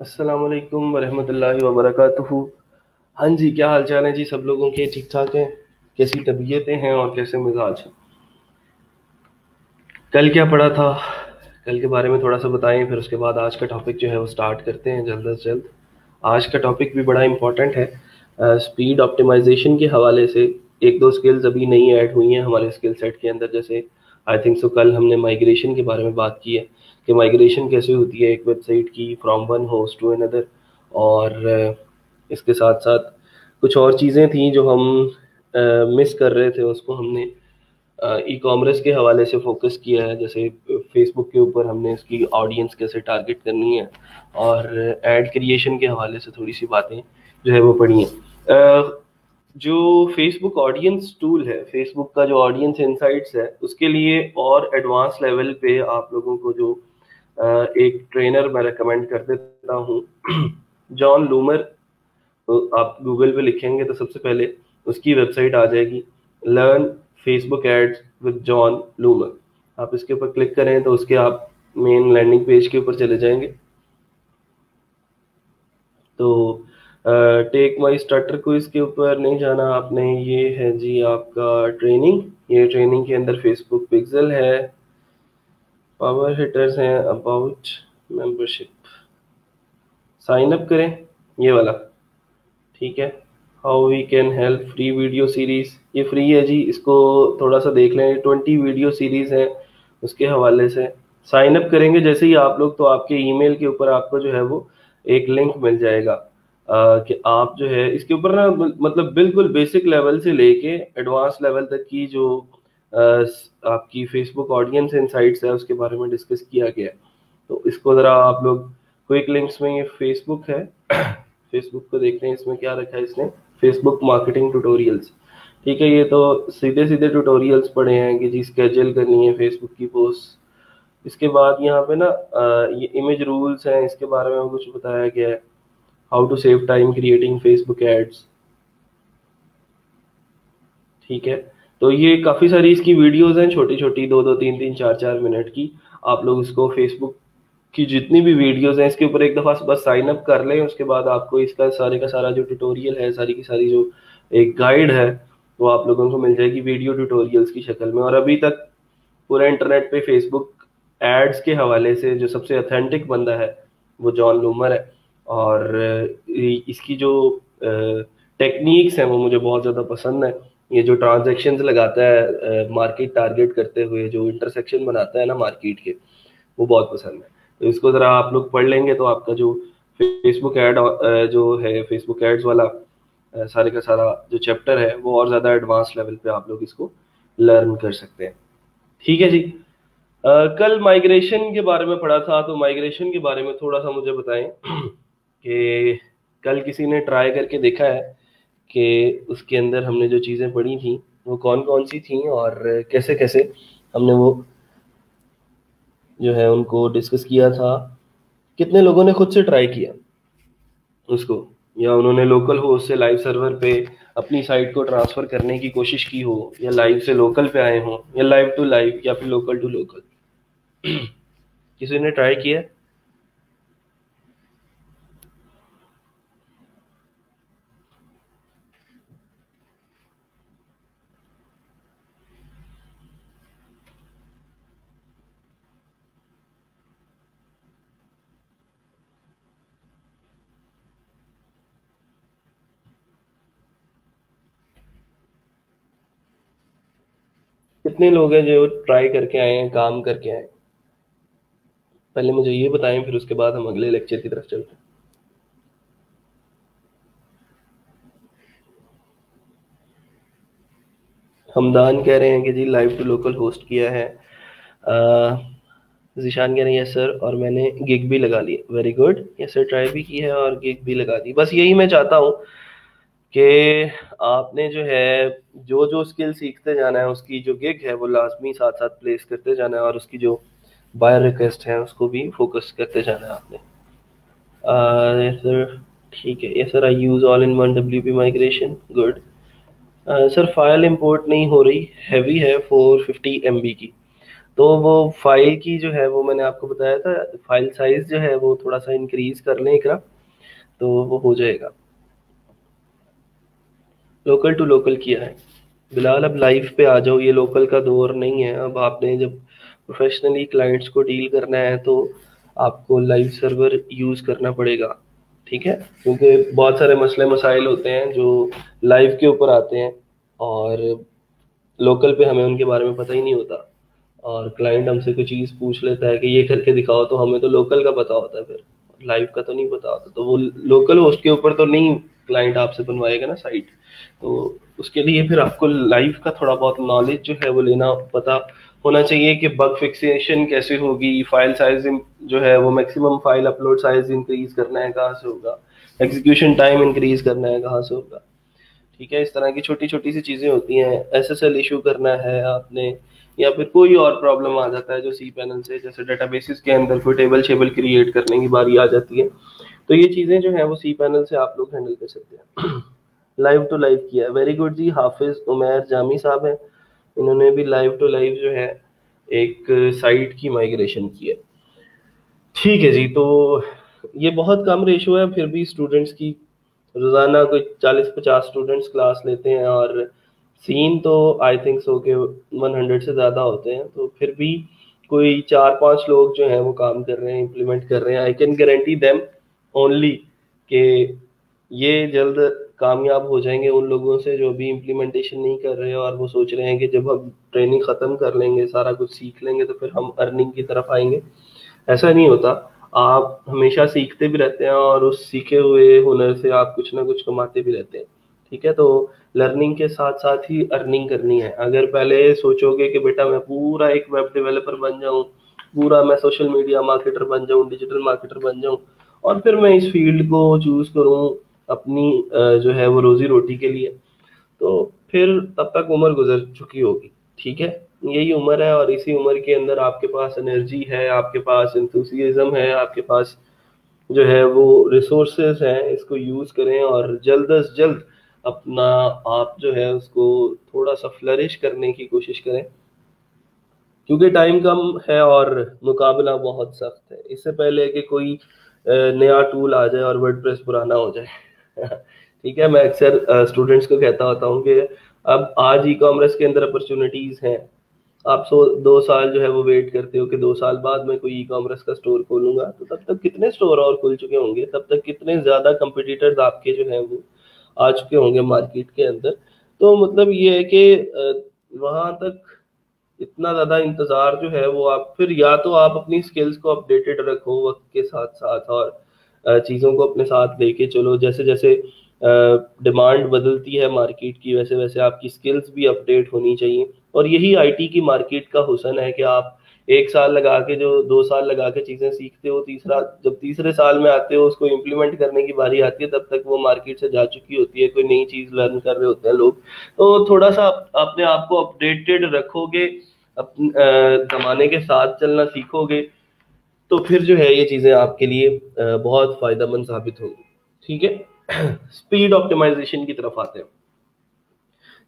अस्सलाम वालेकुम वरहमतुल्लाहि वबरकातुहू। हाँ जी, क्या हाल चाल है जी सब लोगों के? ठीक ठाक हैं? कैसी तबीयतें हैं और कैसे मिजाज हैं? कल क्या पढ़ा था? कल के बारे में थोड़ा सा बताएं, फिर उसके बाद आज का टॉपिक जो है वो स्टार्ट करते हैं जल्द से जल्द। आज का टॉपिक भी बड़ा इम्पोर्टेंट है। स्पीड ऑप्टिमाइजेशन के हवाले से एक दो स्किल्स अभी नई ऐड हुई हैं हमारे स्किल सेट के अंदर। जैसे आई थिंक सो कल हमने माइग्रेशन के बारे में बात की है कि माइग्रेशन कैसे होती है एक वेबसाइट की from one host to another. और इसके साथ साथ कुछ और चीज़ें थी जो हम मिस कर रहे थे, उसको हमने ई कॉमर्स के हवाले से फोकस किया है। जैसे फेसबुक के ऊपर हमने इसकी ऑडियंस कैसे टारगेट करनी है, और एड क्रिएशन के हवाले से थोड़ी सी बातें जो है वो पढ़ी हैं। जो फेसबुक ऑडियंस टूल है, फेसबुक का जो ऑडियंस इंसाइट्स है, उसके लिए और एडवांस लेवल पे आप लोगों को जो एक ट्रेनर मैं रेकमेंड कर देता हूँ, जॉन लूमर। तो आप गूगल पे लिखेंगे तो सबसे पहले उसकी वेबसाइट आ जाएगी, learn Facebook ads with Jon Loomer. आप इसके ऊपर क्लिक करें तो उसके आप मेन लैंडिंग पेज के ऊपर चले जाएंगे। तो टेक माई स्टार्टर क्विज के ऊपर नहीं जाना आपने, ये है जी आपका ट्रेनिंग। ये ट्रेनिंग के अंदर फेसबुक पिक्सल है, पावर हिटर्स हैं, अबाउट, मेंबरशिप, साइन अप करें, ये वाला। ठीक है, how we can help, free video series, ये फ्री है जी, इसको थोड़ा सा देख लें। 20 वीडियो सीरीज है उसके हवाले से। साइन अप करेंगे जैसे ही आप लोग, तो आपके ईमेल के ऊपर आपको जो है वो एक लिंक मिल जाएगा कि आप जो है इसके ऊपर ना, मतलब बिल्कुल बेसिक लेवल से लेके एडवांस लेवल तक की जो आपकी फेसबुक ऑडियंस इनसाइट्स है उसके बारे में डिस्कस किया गया है। तो इसको ज़रा आप लोग क्विक लिंक्स में, ये फेसबुक है, फेसबुक को देख रहे हैं, इसमें क्या रखा है इसने, फेसबुक मार्केटिंग ट्यूटोरियल्स। ठीक है, ये तो सीधे सीधे ट्यूटोरियल्स पढ़े हैं कि जी स्केड्यूल करनी है फेसबुक की पोस्ट। इसके बाद यहाँ पे ना ये इमेज रूल्स हैं, इसके बारे में कुछ बताया गया है। How to save time creating Facebook ads. ठीक है, तो ये काफ़ी सारी इसकी वीडियोस हैं, छोटी छोटी, दो दो तीन तीन चार चार मिनट की। आप लोग इसको फेसबुक की जितनी भी वीडियोस हैं इसके ऊपर एक दफ़ा बस साइन अप कर लें, उसके बाद आपको इसका सारे का सारा जो ट्यूटोरियल है, सारी की सारी जो एक गाइड है, वो आप लोगों को मिल जाएगी वीडियो ट्यूटोरियल्स की शक्ल में। और अभी तक पूरे इंटरनेट पे फेसबुक एड्स के हवाले से जो सबसे ऑथेंटिक बंदा है वो जॉन लूमर है। और इसकी जो टेक्निक्स हैं वो मुझे बहुत ज़्यादा पसंद है। ये जो ट्रांजैक्शंस लगाता है मार्केट टारगेट करते हुए, जो इंटरसेक्शन बनाता है ना मार्केट के, वो बहुत पसंद है। तो इसको ज़रा आप लोग पढ़ लेंगे तो आपका जो फेसबुक एड जो है, फेसबुक एड्स वाला सारे का सारा जो चैप्टर है वो और ज़्यादा एडवांस लेवल पे आप लोग इसको लर्न कर सकते हैं। ठीक है जी। कल माइग्रेशन के बारे में पढ़ा था, तो माइग्रेशन के बारे में थोड़ा सा मुझे बताएं कि कल किसी ने ट्राई करके देखा है कि उसके अंदर हमने जो चीज़ें पढ़ी थी वो कौन कौन सी थी, और कैसे कैसे हमने वो जो है उनको डिस्कस किया था। कितने लोगों ने खुद से ट्राई किया उसको, या उन्होंने लोकल होस्ट से लाइव सर्वर पे अपनी साइट को ट्रांसफ़र करने की कोशिश की हो, या लाइव से लोकल पे आए हों, या लाइव टू लाइव, या फिर लोकल टू लोकल। किसी ने ट्राई किया? कितने लोग हैं जो ट्राई करके आए हैं, काम करके आए हैं? पहले मुझे ये बताएं, फिर उसके बाद हम अगले लेक्चर की तरफ चलते हैं। हमदान कह रहे हैं कि जी लाइव टू लोकल होस्ट किया है। जिशान कह रहे हैं यस सर, और मैंने गिग भी लगा ली। Very good, yes sir, try भी की है और गिग भी लगा दी। बस यही मैं चाहता हूँ कि आपने जो है जो जो स्किल सीखते जाना है, उसकी जो गिग है वो लाजमी साथ साथ प्लेस करते जाना है, और उसकी जो बायर रिक्वेस्ट है उसको भी फोकस करते जाना है आपने। यस सर, ठीक है, yes sir, I use all in one WP migration, good. Sir file import नहीं हो रही, हैवी है 450 MB की। तो वो फाइल की जो है वो मैंने आपको बताया था, फाइल साइज जो है वो थोड़ा सा इंक्रीज कर लें एकरा, तो वो हो जाएगा। लोकल टू लोकल किया है बिलाल, अब लाइव पे आ जाओ, ये लोकल का दौर नहीं है। अब आपने जब प्रोफेशनली क्लाइंट्स को डील करना है तो आपको लाइव सर्वर यूज करना पड़ेगा, ठीक है, क्योंकि बहुत सारे मसले मसाइल होते हैं जो लाइव के ऊपर आते हैं, और लोकल पे हमें उनके बारे में पता ही नहीं होता, और क्लाइंट हमसे कोई चीज़ पूछ लेता है कि ये करके दिखाओ, तो हमें तो लोकल का पता होता है, फिर लाइव का तो नहीं पता होता। तो वो लोकल होस्ट के ऊपर तो नहीं क्लाइंट आपसे बनवाएगा ना साइट, तो उसके लिए फिर आपको लाइव का थोड़ा बहुत नॉलेज जो है वो लेना पता होना चाहिए कि बग फिक्सेशन कैसे होगी, फाइल साइज जो है वो maximum file upload size increase करना है कहाँ से होगा, एग्जीक्यूशन टाइम इंक्रीज करना है कहाँ से होगा, ठीक है। इस तरह की छोटी छोटी सी चीज़ें होती हैं। एसएसएल इशू करना है आपने, या फिर कोई और प्रॉब्लम आ जाता है जो सी पैनल से, जैसे डेटाबेसेस के अंदर कोई टेबल शेबल क्रिएट करने की बारी आ जाती है, तो ये चीज़ें जो है वो सी पैनल से आप लोग हैंडल कर सकते हैं। लाइव टू लाइव किया है, वेरी गुड जी। हाफिज उमैर जामी साहब हैं, इन्होंने भी लाइव टू लाइव जो है एक साइट की माइग्रेशन की है, ठीक है जी। तो ये बहुत कम रेशो है, फिर भी स्टूडेंट्स की रोजाना कोई 40-50 स्टूडेंट्स क्लास लेते हैं, और सीन तो आई थिंक सो के 100 से ज़्यादा होते हैं, तो फिर भी कोई 4-5 लोग जो हैं वो काम कर रहे हैं, इम्प्लीमेंट कर रहे हैं। I can guarantee them only कि ये जल्द कामयाब हो जाएंगे उन लोगों से जो अभी इम्प्लीमेंटेशन नहीं कर रहे हैं, और वो सोच रहे हैं कि जब हम ट्रेनिंग ख़त्म कर लेंगे, सारा कुछ सीख लेंगे, तो फिर हम अर्निंग की तरफ आएंगे। ऐसा नहीं होता, आप हमेशा सीखते भी रहते हैं, और उस सीखे हुए हुनर से आप कुछ ना कुछ कमाते भी रहते हैं, ठीक है। तो लर्निंग के साथ साथ ही अर्निंग करनी है। अगर पहले सोचोगे कि बेटा मैं पूरा एक वेब डेवलपर बन जाऊं, पूरा मैं सोशल मीडिया मार्केटर बन जाऊं, डिजिटल मार्केटर बन जाऊं, और फिर मैं इस फील्ड को चूज करूं अपनी जो है वो रोजी रोटी के लिए, तो फिर तब तक उम्र गुजर चुकी होगी, ठीक है। यही उम्र है, और इसी उम्र के अंदर आपके पास एनर्जी है, आपके पास इंथुसियाज्म है, आपके पास जो है वो रिसोर्सेज हैं, इसको यूज करें और जल्द अज जल्द अपना आप जो है उसको थोड़ा सा फ्लरिश करने की कोशिश करें, क्योंकि टाइम कम है और मुकाबला बहुत सख्त है। इससे पहले कि कोई नया टूल आ जाए और वर्डप्रेस पुराना हो जाए ठीक है। मैं अक्सर स्टूडेंट्स को कहता होता हूँ कि अब आज ई कॉमर्स के अंदर अपॉर्चुनिटीज हैं, आप 2 साल जो है वो वेट करते हो कि 2 साल बाद मैं कोई ई कॉमर्स का स्टोर खोलूंगा, तो तब तक कितने स्टोर और खुल चुके होंगे, तब तक कितने ज्यादा कंपिटिटर्स आपके जो हैं वो आ चुके होंगे मार्केट के अंदर। तो मतलब ये है कि वहां तक इतना ज्यादा इंतजार जो है वो आप फिर या तो आप अपनी स्किल्स को अपडेटेड रखो वक्त के साथ साथ, और चीज़ों को अपने साथ लेके चलो, जैसे जैसे डिमांड बदलती है मार्केट की, वैसे वैसे आपकी स्किल्स भी अपडेट होनी चाहिए। और यही आईटी की मार्केट का हुस्न है कि आप 1 साल लगा के जो 2 साल लगा के चीज़ें सीखते हो, जब तीसरे साल में आते हो उसको इम्प्लीमेंट करने की बारी आती है, तब तक वो मार्केट से जा चुकी होती है, कोई नई चीज़ लर्न कर रहे होते हैं लोग। तो थोड़ा सा अपने आप को अपडेटेड रखोगे, जमाने के साथ चलना सीखोगे, तो फिर जो है ये चीजें आपके लिए बहुत फायदेमंद साबित होंगी, ठीक है। स्पीड ऑप्टिमाइजेशन की तरफ आते हैं।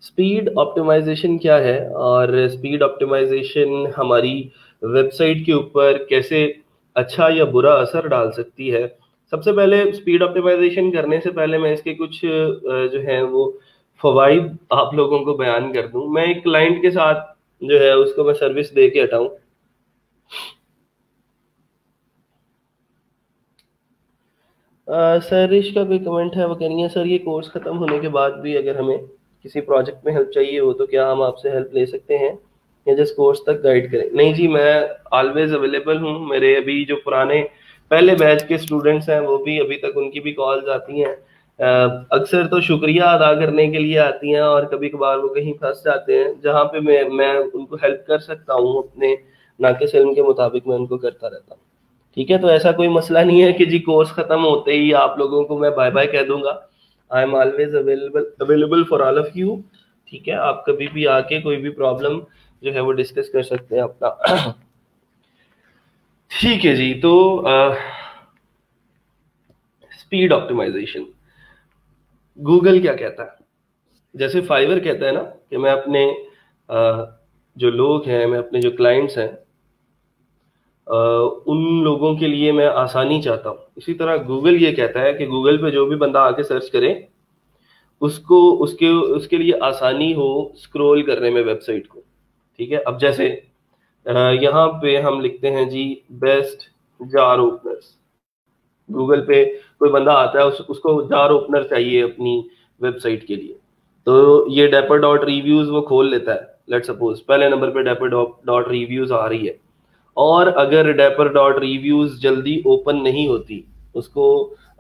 स्पीड ऑप्टिमाइजेशन क्या है, और स्पीड ऑप्टिमाइजेशन हमारी वेबसाइट के ऊपर कैसे अच्छा या बुरा असर डाल सकती है। सबसे पहले स्पीड ऑप्टिमाइजेशन करने से पहले मैं इसके कुछ जो है वो फवाइद आप लोगों को बयान कर दूं। मैं एक क्लाइंट के साथ जो है उसको मैं सर्विस दे के हटाऊं। सरिश का कोई कमेंट है, वो कह रही है सर ये कोर्स खत्म होने के बाद भी अगर हमें किसी प्रोजेक्ट में हेल्प चाहिए हो तो क्या हम आपसे हेल्प ले सकते हैं, या जस्ट कोर्स तक गाइड करें। नहीं जी, मैं ऑलवेज अवेलेबल हूँ। मेरे अभी जो पुराने पहले बैच के स्टूडेंट्स हैं वो भी अभी तक उनकी भी कॉल्स आती हैं, अक्सर तो शुक्रिया अदा करने के लिए आती हैं, और कभी कभार वो कहीं फंस जाते हैं जहाँ पे मैं उनको हेल्प कर सकता हूँ अपने नाके इल्म के मुताबिक मैं उनको करता रहता हूँ, ठीक है। तो ऐसा कोई मसला नहीं है कि जी कोर्स खत्म होते ही आप लोगों को मैं बाय बाय कह दूंगा। I am always available for all of you, ठीक है। आप कभी भी आके कोई भी प्रॉब्लम जो है वो डिस्कस कर सकते हैं अपना ठीक है जी। तो स्पीड ऑप्टिमाइजेशन गूगल क्या कहता है, जैसे फाइवर कहता है ना कि मैं अपने जो लोग हैं, मैं अपने जो क्लाइंट्स हैं उन लोगों के लिए मैं आसानी चाहता हूँ। इसी तरह गूगल ये कहता है कि गूगल पे जो भी बंदा आके सर्च करे उसको उसके उसके लिए आसानी हो स्क्रॉल करने में वेबसाइट को। ठीक है, अब जैसे यहाँ पे हम लिखते हैं जी बेस्ट जार ओपनर्स। गूगल पे कोई बंदा आता है उसको जार ओपनर चाहिए अपनी वेबसाइट के लिए, तो ये डेपर डॉट रिव्यूज वो खोल लेता है। लेट सपोज पहले नंबर पे डेपर डॉट रिव्यूज आ रही है, और अगर डेपर डॉट रिव्यूज जल्दी ओपन नहीं होती, उसको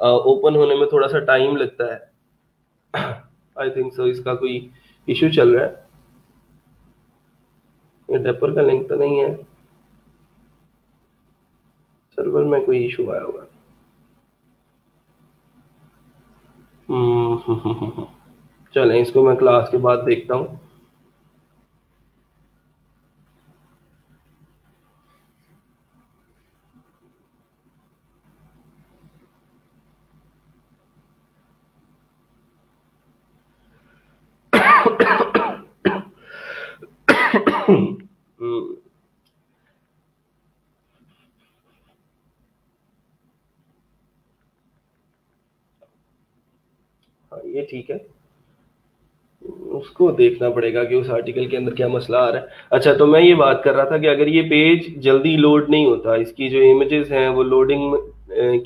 ओपन होने में थोड़ा सा टाइम लगता है। आई थिंक सो इसका कोई इशू चल रहा है, ये डेपर का लिंक तो नहीं है, सर्वर में कोई इशू आया होगा। चलें इसको मैं क्लास के बाद देखता हूँ। हाँ ये ठीक है, उसको देखना पड़ेगा कि उस आर्टिकल के अंदर क्या मसला आ रहा है। अच्छा, तो मैं ये बात कर रहा था कि अगर ये पेज जल्दी लोड नहीं होता, इसकी जो इमेजेस हैं वो लोडिंग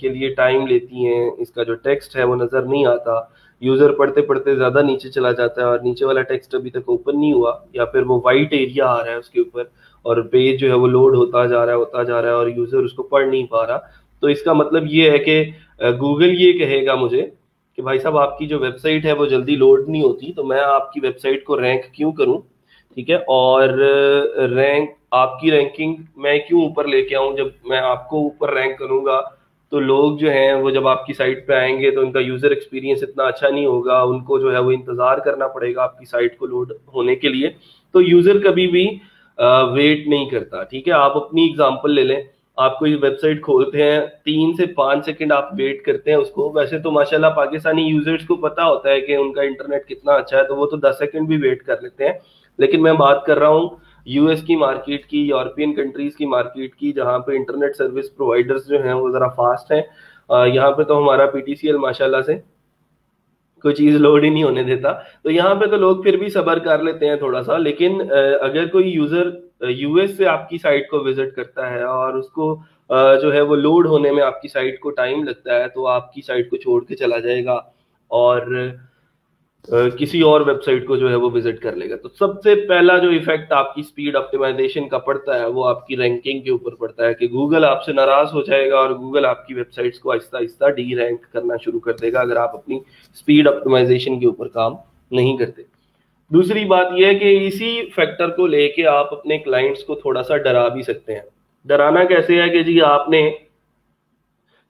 के लिए टाइम लेती हैं, इसका जो टेक्स्ट है वो नज़र नहीं आता, यूज़र पढ़ते पढ़ते ज़्यादा नीचे चला जाता है और नीचे वाला टेक्स्ट अभी तक ओपन नहीं हुआ, या फिर वो वाइट एरिया आ रहा है उसके ऊपर और पेज जो है वो लोड होता जा रहा है और यूज़र उसको पढ़ नहीं पा रहा, तो इसका मतलब ये है कि गूगल ये कहेगा मुझे कि भाई साहब आपकी जो वेबसाइट है वो जल्दी लोड नहीं होती, तो मैं आपकी वेबसाइट को रैंक क्यों करूं। ठीक है, और रैंक आपकी रैंकिंग मैं क्यों ऊपर लेके आऊं, जब मैं आपको ऊपर रैंक करूंगा तो लोग जो हैं वो जब आपकी साइट पे आएंगे तो उनका यूजर एक्सपीरियंस इतना अच्छा नहीं होगा, उनको जो है वो इंतजार करना पड़ेगा आपकी साइट को लोड होने के लिए, तो यूजर कभी भी वेट नहीं करता। ठीक है, आप अपनी एग्जांपल ले लें, आप कोई वेबसाइट खोलते हैं 3 से 5 सेकंड आप वेट करते हैं उसको, वैसे तो माशाल्लाह पाकिस्तानी यूजर्स को पता होता है कि उनका इंटरनेट कितना अच्छा है, तो वो तो 10 सेकंड भी वेट कर लेते हैं। लेकिन मैं बात कर रहा हूँ यूएस की मार्केट की, यूरोपियन कंट्रीज की मार्केट की, जहाँ पे इंटरनेट सर्विस प्रोवाइडर्स जो हैं वो जरा फास्ट हैं। यहाँ पे तो हमारा पीटीसीएल माशाल्लाह से कोई चीज लोड ही नहीं होने देता, तो यहाँ पे तो लोग फिर भी सब्र कर लेते हैं थोड़ा सा। लेकिन अगर कोई यूजर यूएस से आपकी साइट को विजिट करता है और उसको जो है वो लोड होने में आपकी साइट को टाइम लगता है, तो आपकी साइट को छोड़ के चला जाएगा और किसी और वेबसाइट को जो है वो विजिट कर लेगा। तो सबसे पहला जो इफेक्ट आपकी स्पीड ऑप्टिमाइजेशन का पड़ता है वो आपकी रैंकिंग के ऊपर पड़ता है, कि गूगल आपसे नाराज हो जाएगा और गूगल आपकी वेबसाइट्स को आहिस्ता आहिस्ता डी रैंक करना शुरू कर देगा अगर आप अपनी स्पीड ऑप्टिमाइजेशन के ऊपर काम नहीं करते। दूसरी बात यह है कि इसी फैक्टर को लेके आप अपने क्लाइंट्स को थोड़ा सा डरा भी सकते हैं। डराना कैसे है कि जी आपने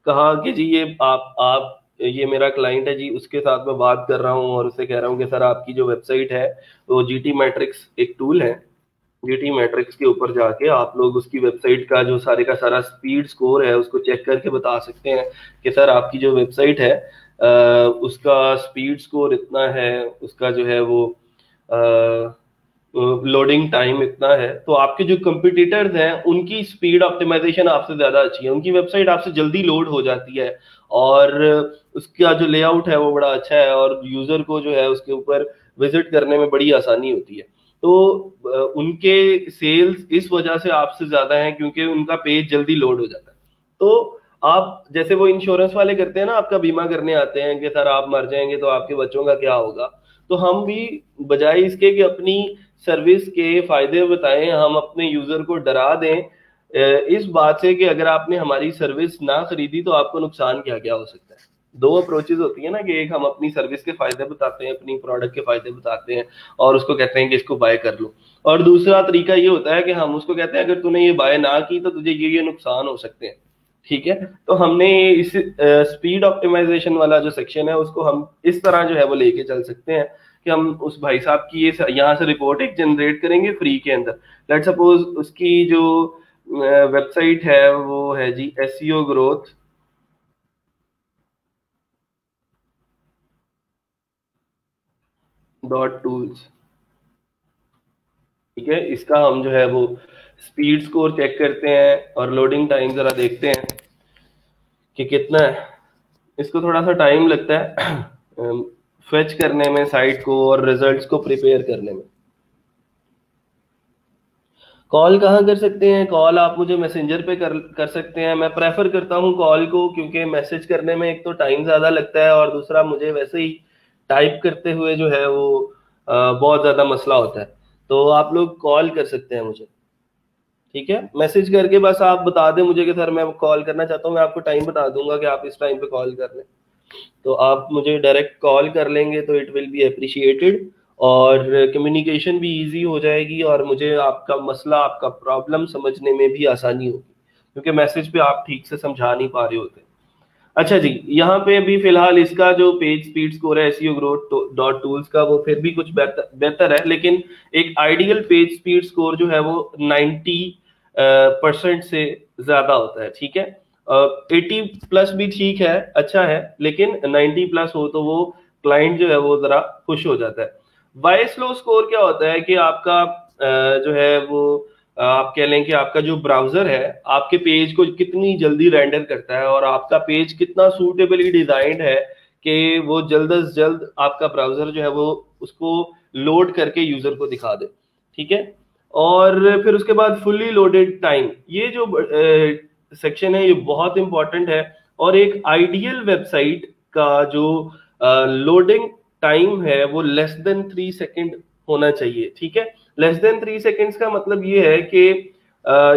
कहा कि जी ये आप ये मेरा क्लाइंट है जी, उसके साथ मैं बात कर रहा हूँ और उससे कह रहा हूँ कि सर आपकी जो वेबसाइट है वो जीटी मैट्रिक्स एक टूल है, जीटी मैट्रिक्स के ऊपर जाके आप लोग उसकी वेबसाइट का जो सारे का सारा स्पीड स्कोर है उसको चेक करके बता सकते हैं कि सर आपकी जो वेबसाइट है उसका स्पीड स्कोर इतना है, उसका जो है वो लोडिंग टाइम इतना है, तो आपके जो कंपिटिटर्स हैं उनकी स्पीड ऑप्टिमाइजेशन आपसे ज्यादा अच्छी है, उनकी वेबसाइट आपसे जल्दी लोड हो जाती है और उसका जो लेआउट है वो बड़ा अच्छा है और यूजर को जो है उसके ऊपर विजिट करने में बड़ी आसानी होती है। तो उनके सेल्स इस वजह से आपसे ज्यादा हैं क्योंकि उनका पेज जल्दी लोड हो जाता है। तो आप जैसे वो इंश्योरेंस वाले करते हैं ना, आपका बीमा करने आते हैं कि सर आप मर जाएंगे तो आपके बच्चों का क्या होगा, तो हम भी बजाय इसके कि अपनी सर्विस के फायदे बताएं, हम अपने यूजर को डरा दें इस बात से कि अगर आपने हमारी सर्विस ना खरीदी तो आपको नुकसान क्या क्या हो सकता है। दो अप्रोचेज होती है ना, कि एक हम अपनी सर्विस के फायदे बताते हैं, अपनी प्रोडक्ट के फायदे बताते हैं और उसको कहते हैं कि इसको बाय कर लो, और दूसरा तरीका ये होता है कि हम उसको कहते हैं अगर तूने ये बाय ना की तो तुझे ये नुकसान हो सकते हैं। ठीक है, तो हमने इस स्पीड ऑप्टिमाइजेशन वाला जो सेक्शन है उसको हम इस तरह जो है वो लेके चल सकते हैं कि हम उस भाई साहब की ये यहाँ से रिपोर्ट एक जनरेट करेंगे फ्री के अंदर। लेट सपोज उसकी जो वेबसाइट है वो है जी एसईओ ग्रोथ डॉट टूल्स। ठीक है, इसका हम जो है वो स्पीड स्कोर चेक करते हैं और लोडिंग टाइम जरा देखते हैं कि कितना है। इसको थोड़ा सा टाइम लगता है फेच करने में साइट को और रिजल्ट्स को प्रिपेयर करने में। कॉल कहाँ कर सकते हैं? कॉल आप मुझे मैसेंजर पे कर सकते हैं। मैं प्रेफर करता हूँ कॉल को, क्योंकि मैसेज करने में एक तो टाइम ज़्यादा लगता है और दूसरा मुझे वैसे ही टाइप करते हुए जो है वो बहुत ज़्यादा मसला होता है। तो आप लोग कॉल कर सकते हैं मुझे, ठीक है। मैसेज करके बस आप बता दें मुझे कि सर मैं कॉल करना चाहता हूँ, मैं आपको टाइम बता दूंगा कि आप इस टाइम पे कॉल कर लें, तो आप मुझे डायरेक्ट कॉल कर लेंगे तो इट विल बी अप्रिशिएटेड और कम्युनिकेशन भी इजी हो जाएगी और मुझे आपका मसला, आपका प्रॉब्लम समझने में भी आसानी होगी, क्योंकि मैसेज पे आप ठीक से समझा नहीं पा रहे होते। अच्छा जी, यहाँ पे अभी फिलहाल इसका जो पेज स्पीड स्कोर है एसईओ ग्रोथ डॉट टूल्स का, वो फिर भी कुछ बेहतर है, लेकिन एक आइडियल पेज स्पीड स्कोर जो है वो 90% से ज्यादा होता है, ठीक है। 80 प्लस भी ठीक है, अच्छा है, लेकिन 90 प्लस हो तो वो क्लाइंट जो है वो जरा खुश हो जाता है। वाई स्लो स्कोर क्या होता है कि आपका जो है वो आप कह लें कि आपका जो ब्राउजर है आपके पेज को कितनी जल्दी रेंडर करता है और आपका पेज कितना सूटेबली डिजाइंड है कि वो जल्द से जल्द आपका ब्राउजर जो है वो उसको लोड करके यूजर को दिखा दे, ठीक है। और फिर उसके बाद फुल्ली लोडेड टाइम, ये जो सेक्शन है ये बहुत इंपॉर्टेंट है। और एक आइडियल वेबसाइट का जो लोडिंग टाइम है वो लेस देन 3 सेकेंड होना चाहिए, ठीक है। लेस देन 3 सेकेंड्स का मतलब ये है कि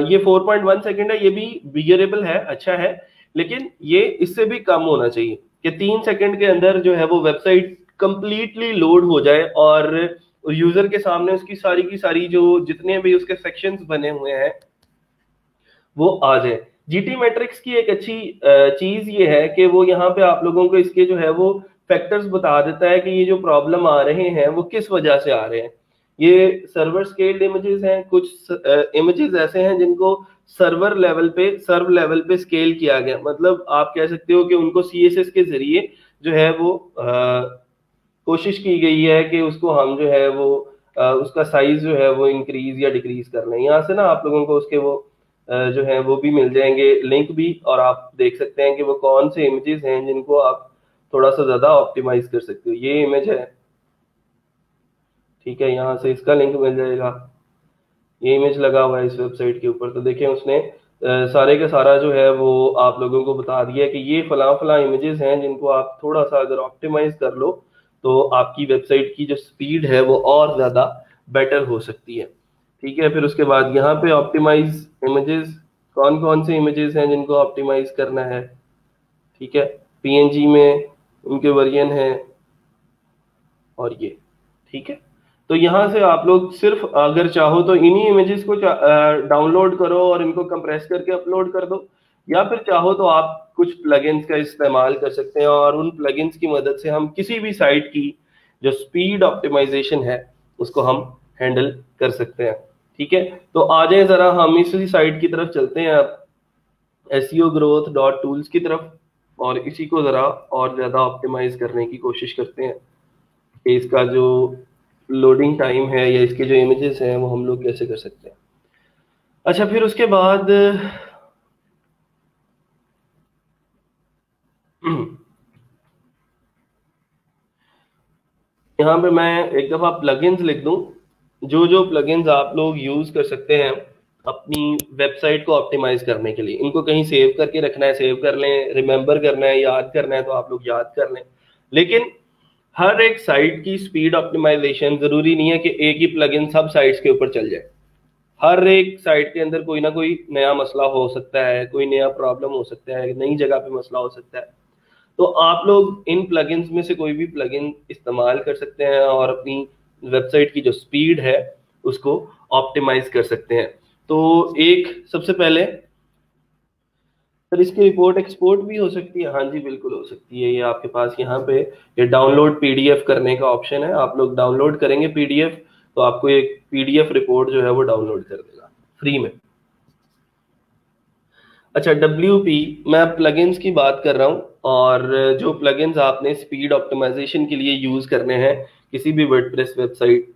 ये 4.1 सेकेंड है, ये भी बियरेबल है, अच्छा है, लेकिन ये इससे भी कम होना चाहिए कि 3 सेकेंड के अंदर जो है वो वेबसाइट कंप्लीटली लोड हो जाए और यूजर के सामने उसकी सारी की सारी जो जितने भी उसके सेक्शंस बने हुए हैं वो आ जाए। जीटी मैट्रिक्स की एक अच्छी चीज ये है कि वो यहाँ पे आप लोगों को इसके जो है वो फैक्टर्स बता देता है कि ये जो प्रॉब्लम आ रहे हैं वो किस वजह से आ रहे हैं। ये सर्वर स्केल्ड इमेजेस हैं, कुछ इमेजेस ऐसे हैं जिनको सर्व लेवल पे स्केल किया गया, मतलब आप कह सकते हो कि उनको सीएसएस के जरिए जो है वो कोशिश की गई है कि उसको हम जो है वो उसका साइज जो है वो इंक्रीज या डिक्रीज कर लें। यहाँ से ना आप लोगों को उसके वो जो है वो भी मिल जाएंगे लिंक भी, और आप देख सकते हैं कि वो कौन से इमेजेस हैं जिनको आप थोड़ा सा ज्यादा ऑप्टिमाइज कर सकते हो। ये इमेज है, ठीक है, यहाँ से इसका लिंक मिल जाएगा। ये इमेज लगा हुआ है इस वेबसाइट के ऊपर, तो देखिए उसने सारे का सारा जो है वो आप लोगों को बता दिया कि ये फला फला इमेजेस हैं जिनको आप थोड़ा सा अगर ऑप्टिमाइज कर लो तो आपकी वेबसाइट की जो स्पीड है वो और ज्यादा बेटर हो सकती है, ठीक है। फिर उसके बाद यहाँ पे ऑप्टिमाइज इमेजेस, कौन कौन से इमेजेस हैं जिनको ऑप्टिमाइज करना है, ठीक है। पीएनजी में उनके वर्जन है और ये, ठीक है। तो यहाँ से आप लोग सिर्फ अगर चाहो तो इन्हीं इमेजेस को डाउनलोड करो और इनको कंप्रेस करके अपलोड कर दो, या फिर चाहो तो आप कुछ प्लगइन्स का इस्तेमाल कर सकते हैं और उन प्लगइन्स की मदद से हम किसी भी साइट की जो स्पीड ऑप्टिमाइजेशन है उसको हम हैंडल कर सकते हैं, ठीक है। तो आ जाए जरा हम इसी साइट की तरफ चलते हैं अब, एसईओ ग्रोथ डॉट टूल्स की तरफ, और इसी को जरा और ज्यादा ऑप्टिमाइज करने की कोशिश करते हैं कि इसका जो लोडिंग टाइम है या इसके जो इमेजेस हैं वो हम लोग कैसे कर सकते हैं। अच्छा, फिर उसके बाद यहाँ पे मैं एक दफा प्लगइन्स लिख दूं, जो जो प्लगइन्स आप लोग यूज कर सकते हैं अपनी वेबसाइट को ऑप्टिमाइज करने के लिए। इनको कहीं सेव करके रखना है सेव कर लें, रिमेंबर करना है याद करना है तो आप लोग याद कर लें, लेकिन हर एक साइट की स्पीड ऑप्टिमाइजेशन जरूरी नहीं है कि एक ही प्लगइन सब साइट्स के ऊपर चल जाए। हर एक साइट के अंदर कोई ना कोई नया मसला हो सकता है, कोई नया प्रॉब्लम हो सकता है, नई जगह पे मसला हो सकता है, तो आप लोग इन प्लगइन्स में से कोई भी प्लगइन इस्तेमाल कर सकते हैं और अपनी वेबसाइट की जो स्पीड है उसको ऑप्टिमाइज कर सकते हैं। तो एक सबसे पहले सर इसकी रिपोर्ट एक्सपोर्ट भी हो सकती है, हाँ जी बिल्कुल हो सकती है। ये आपके पास यहाँ पे ये डाउनलोड पीडीएफ करने का ऑप्शन है, आप लोग डाउनलोड करेंगे पीडीएफ तो आपको एक पीडीएफ रिपोर्ट जो है वो डाउनलोड कर देगा फ्री में। अच्छा, WP, मैं प्लगइन्स की बात कर रहा हूँ, और जो प्लगइन्स आपने स्पीड ऑप्टिमाइजेशन के लिए यूज करने हैं किसी भी वर्डप्रेस वेबसाइट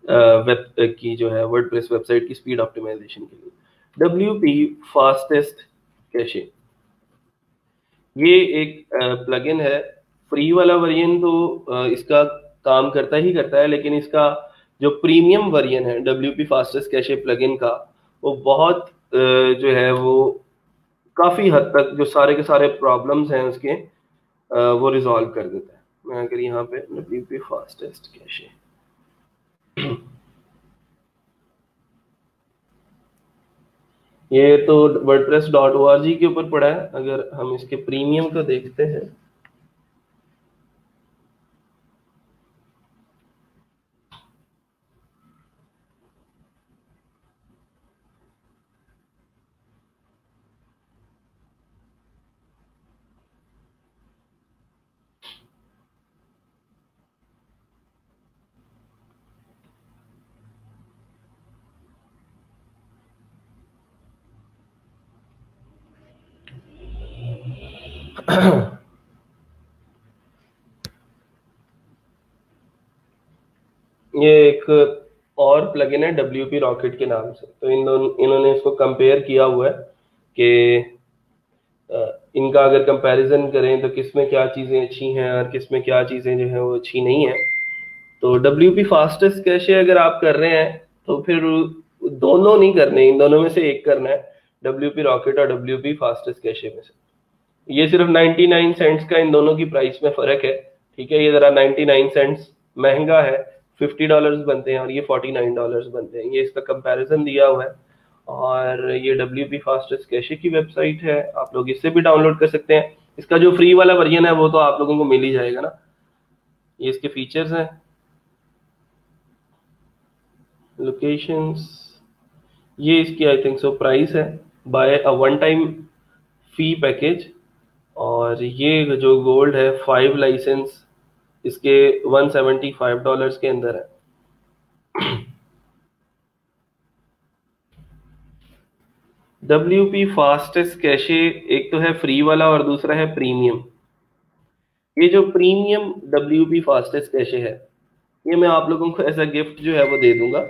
वेब की जो है वर्डप्रेस वेबसाइट की स्पीड ऑप्टिमाइजेशन के लिए। WP फास्टेस्ट कैशे, ये एक प्लगइन है। फ्री वाला वर्जन तो इसका काम करता ही करता है, लेकिन इसका जो प्रीमियम वर्जन है WP फास्टेस्ट कैशे प्लगइन का, वो बहुत जो है वो काफ़ी हद तक जो सारे के सारे प्रॉब्लम्स हैं उसके वो रिजॉल्व कर देता है। मैं अगर यहाँ पे WP फास्टेस्ट कैशे, ये तो wordpress.org के ऊपर पड़ा है। अगर हम इसके प्रीमियम को देखते हैं, ये एक और प्लगइन है WP रॉकेट के नाम से। तो इन्होंने इसको कंपेयर किया हुआ है कि इनका अगर कंपैरिजन करें तो किस में क्या चीज़ें अच्छी हैं और किस में क्या चीज़ें जो है वो अच्छी नहीं है। तो WP फास्टेस्ट कैशे अगर आप कर रहे हैं तो फिर दोनों नहीं करने, इन दोनों में से एक करना है, WP रॉकेट और WP फास्टेस्ट कैशे में से। ये सिर्फ 99 सेंट्स का इन दोनों की प्राइस में फर्क है, ठीक है। ये जरा 99 सेंट्स महंगा है, $50 बनते हैं और ये $49 बनते हैं। ये इसका कंपैरिजन दिया हुआ है और ये WP फास्टेस्ट कैशे की वेबसाइट है, आप लोग इससे भी डाउनलोड कर सकते हैं। इसका जो फ्री वाला वर्जन है वो तो आप लोगों को मिल ही जाएगा ना। ये इसके फीचर्स हैं, लोकेशंस, ये इसकी आई थिंक सो प्राइस है, buy a one time fee package. और ये जो गोल्ड है 5 लाइसेंस इसके $175 के अंदर है। WP फास्टेस्ट कैशे एक तो है फ्री वाला और दूसरा है प्रीमियम। ये जो प्रीमियम WP फास्टेस्ट कैशे है, ये मैं आप लोगों को एज अ गिफ्ट जो है वो दे दूंगा।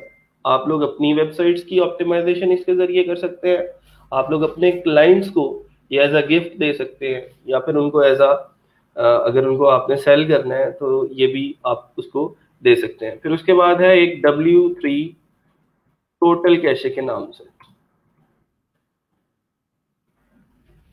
आप लोग अपनी वेबसाइट्स की ऑप्टिमाइजेशन इसके जरिए कर सकते हैं, आप लोग अपने क्लाइंट्स को ये एज अ गिफ्ट दे सकते हैं, या फिर उनको एज अ अगर उनको आपने सेल करना है तो ये भी आप उसको दे सकते हैं। फिर उसके बाद है एक W3 टोटल कैशे के नाम से।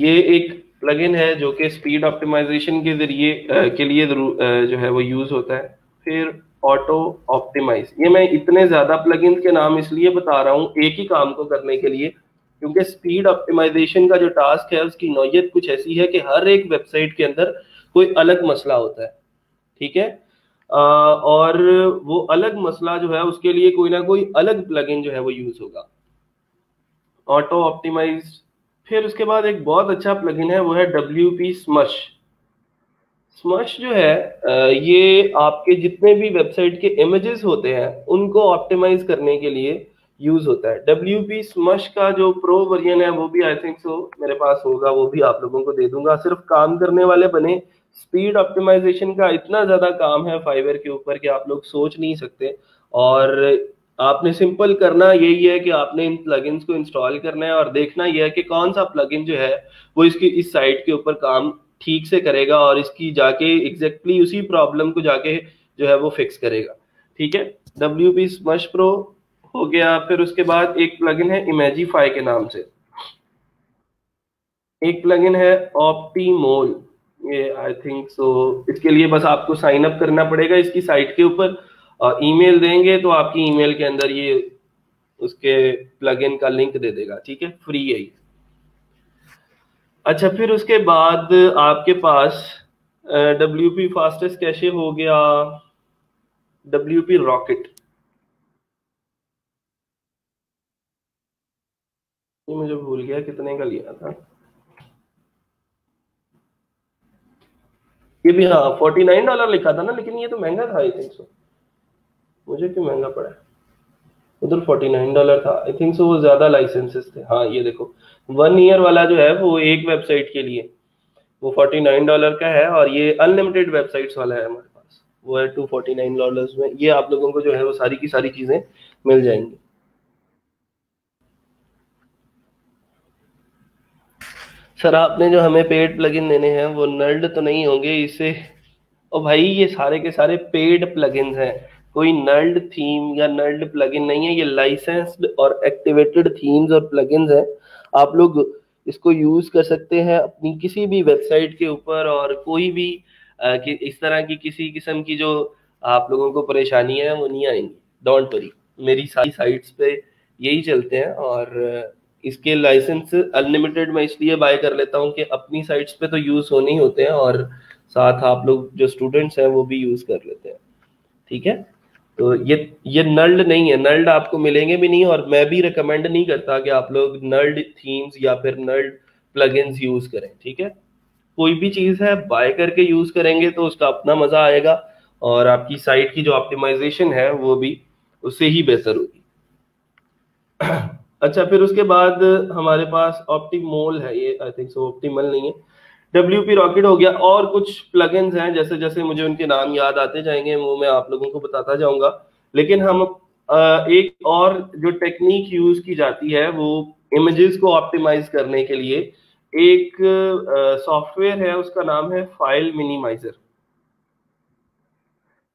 ये एक प्लगइन है जो कि स्पीड ऑप्टिमाइजेशन के जरिए के लिए जो है वो यूज होता है। फिर ऑटो ऑप्टिमाइज, ये मैं इतने ज्यादा प्लगइन के नाम इसलिए बता रहा हूँ एक ही काम को करने के लिए, क्योंकि स्पीड ऑप्टिमाइजेशन का जो टास्क है उसकी नौयत कुछ ऐसी है कि हर एक वेबसाइट के अंदर कोई अलग मसला होता है, ठीक है। और वो अलग मसला जो है उसके लिए कोई ना कोई अलग प्लगइन जो है वो यूज होगा, ऑटो ऑप्टिमाइज। फिर उसके बाद एक बहुत अच्छा प्लगइन है, वो है WP स्मश। स्मश जो है ये आपके जितने भी वेबसाइट के इमेजेस होते हैं उनको ऑप्टिमाइज करने के लिए यूज होता है। WP स्मश का जो प्रो वर्जन है वो भी आई थिंक सो मेरे पास होगा, वो भी आप लोगों को दे दूंगा। सिर्फ काम करने वाले बने, स्पीड ऑप्टिमाइजेशन का इतना ज्यादा काम है फाइवर के ऊपर कि आप लोग सोच नहीं सकते। और आपने सिंपल करना यही है कि आपने इन प्लगइन्स को इंस्टॉल करना है और देखना यह है कि कौन सा प्लगइन जो है वो इसकी इस साइट के ऊपर काम ठीक से करेगा और इसकी जाके एग्जैक्टली उसी प्रॉब्लम को जाके जो है वो फिक्स करेगा, ठीक है। WP स्मश प्रो हो गया। फिर उसके बाद एक प्लगइन है इमेजिफाई के नाम से, एक प्लगइन है ऑप्टीमोल। ये आई थिंक सो इसके लिए बस आपको साइन अप करना पड़ेगा इसकी साइट के ऊपर, ईमेल देंगे तो आपकी ईमेल के अंदर ये उसके प्लगइन का लिंक दे देगा, ठीक है, फ्री है ये। अच्छा, फिर उसके बाद आपके पास WP फास्टेस्ट कैशे हो गया, WP रॉकेट। ये मुझे भूल गया कितने का लिया था, ये भी हाँ $49 लिखा था ना, लेकिन ये तो महंगा था आई थिंक सो, मुझे क्यों महंगा पड़ा। उधर $49 था आई थिंक सो, वो ज्यादा लाइसेंसेस थे। हाँ ये देखो 1 ईयर वाला जो है वो एक वेबसाइट के लिए वो $49 का है, और ये अनलिमिटेड वेबसाइट्स वाला है हमारे पास। वो है $249 में। ये आप लोगों को जो है वो सारी की सारी चीजें मिल जाएंगी। सर आपने जो हमें पेड प्लगइन देने हैं वो नल्ड तो नहीं होंगे इससे? और भाई ये सारे के सारे पेड प्लगइन्स हैं, कोई नल्ड थीम या नल्ड प्लगइन नहीं है, ये लाइसेंस्ड और एक्टिवेटेड थीम्स और प्लगइन्स हैं। आप लोग इसको यूज कर सकते हैं अपनी किसी भी वेबसाइट के ऊपर, और कोई भी कि इस तरह की किसी किस्म की जो आप लोगों को परेशानी है वो नहीं आएंगी। डोंट वरी, मेरी सारी साइट्स पे यही चलते हैं। और इसके लाइसेंस अनलिमिटेड मैं इसलिए बाय कर लेता हूँ कि अपनी साइट्स पे तो यूज होने ही होते हैं, और साथ आप लोग जो स्टूडेंट्स हैं वो भी यूज कर लेते हैं। ठीक है, तो ये नल्ड नहीं है, नल्ड आपको मिलेंगे भी नहीं, और मैं भी रिकमेंड नहीं करता कि आप लोग नल्ड थीम्स या फिर नल्ड प्लगइन्स यूज करें। ठीक है, कोई भी चीज है बाय करके यूज करेंगे तो उसका अपना मजा आएगा, और आपकी साइट की जो ऑप्टिमाइजेशन है वो भी उससे ही बेहतर होगी। अच्छा, फिर उसके बाद हमारे पास ऑप्टिमोल है, ये आई थिंक सो ऑप्टिमल नहीं है, WP रॉकेट हो गया, और कुछ प्लगइन्स हैं, जैसे जैसे मुझे उनके नाम याद आते जाएंगे वो मैं आप लोगों को बताता जाऊंगा। लेकिन हम एक और जो टेक्निक यूज की जाती है वो इमेजेस को ऑप्टिमाइज करने के लिए, एक सॉफ्टवेयर है, उसका नाम है फाइल मिनिमाइजर।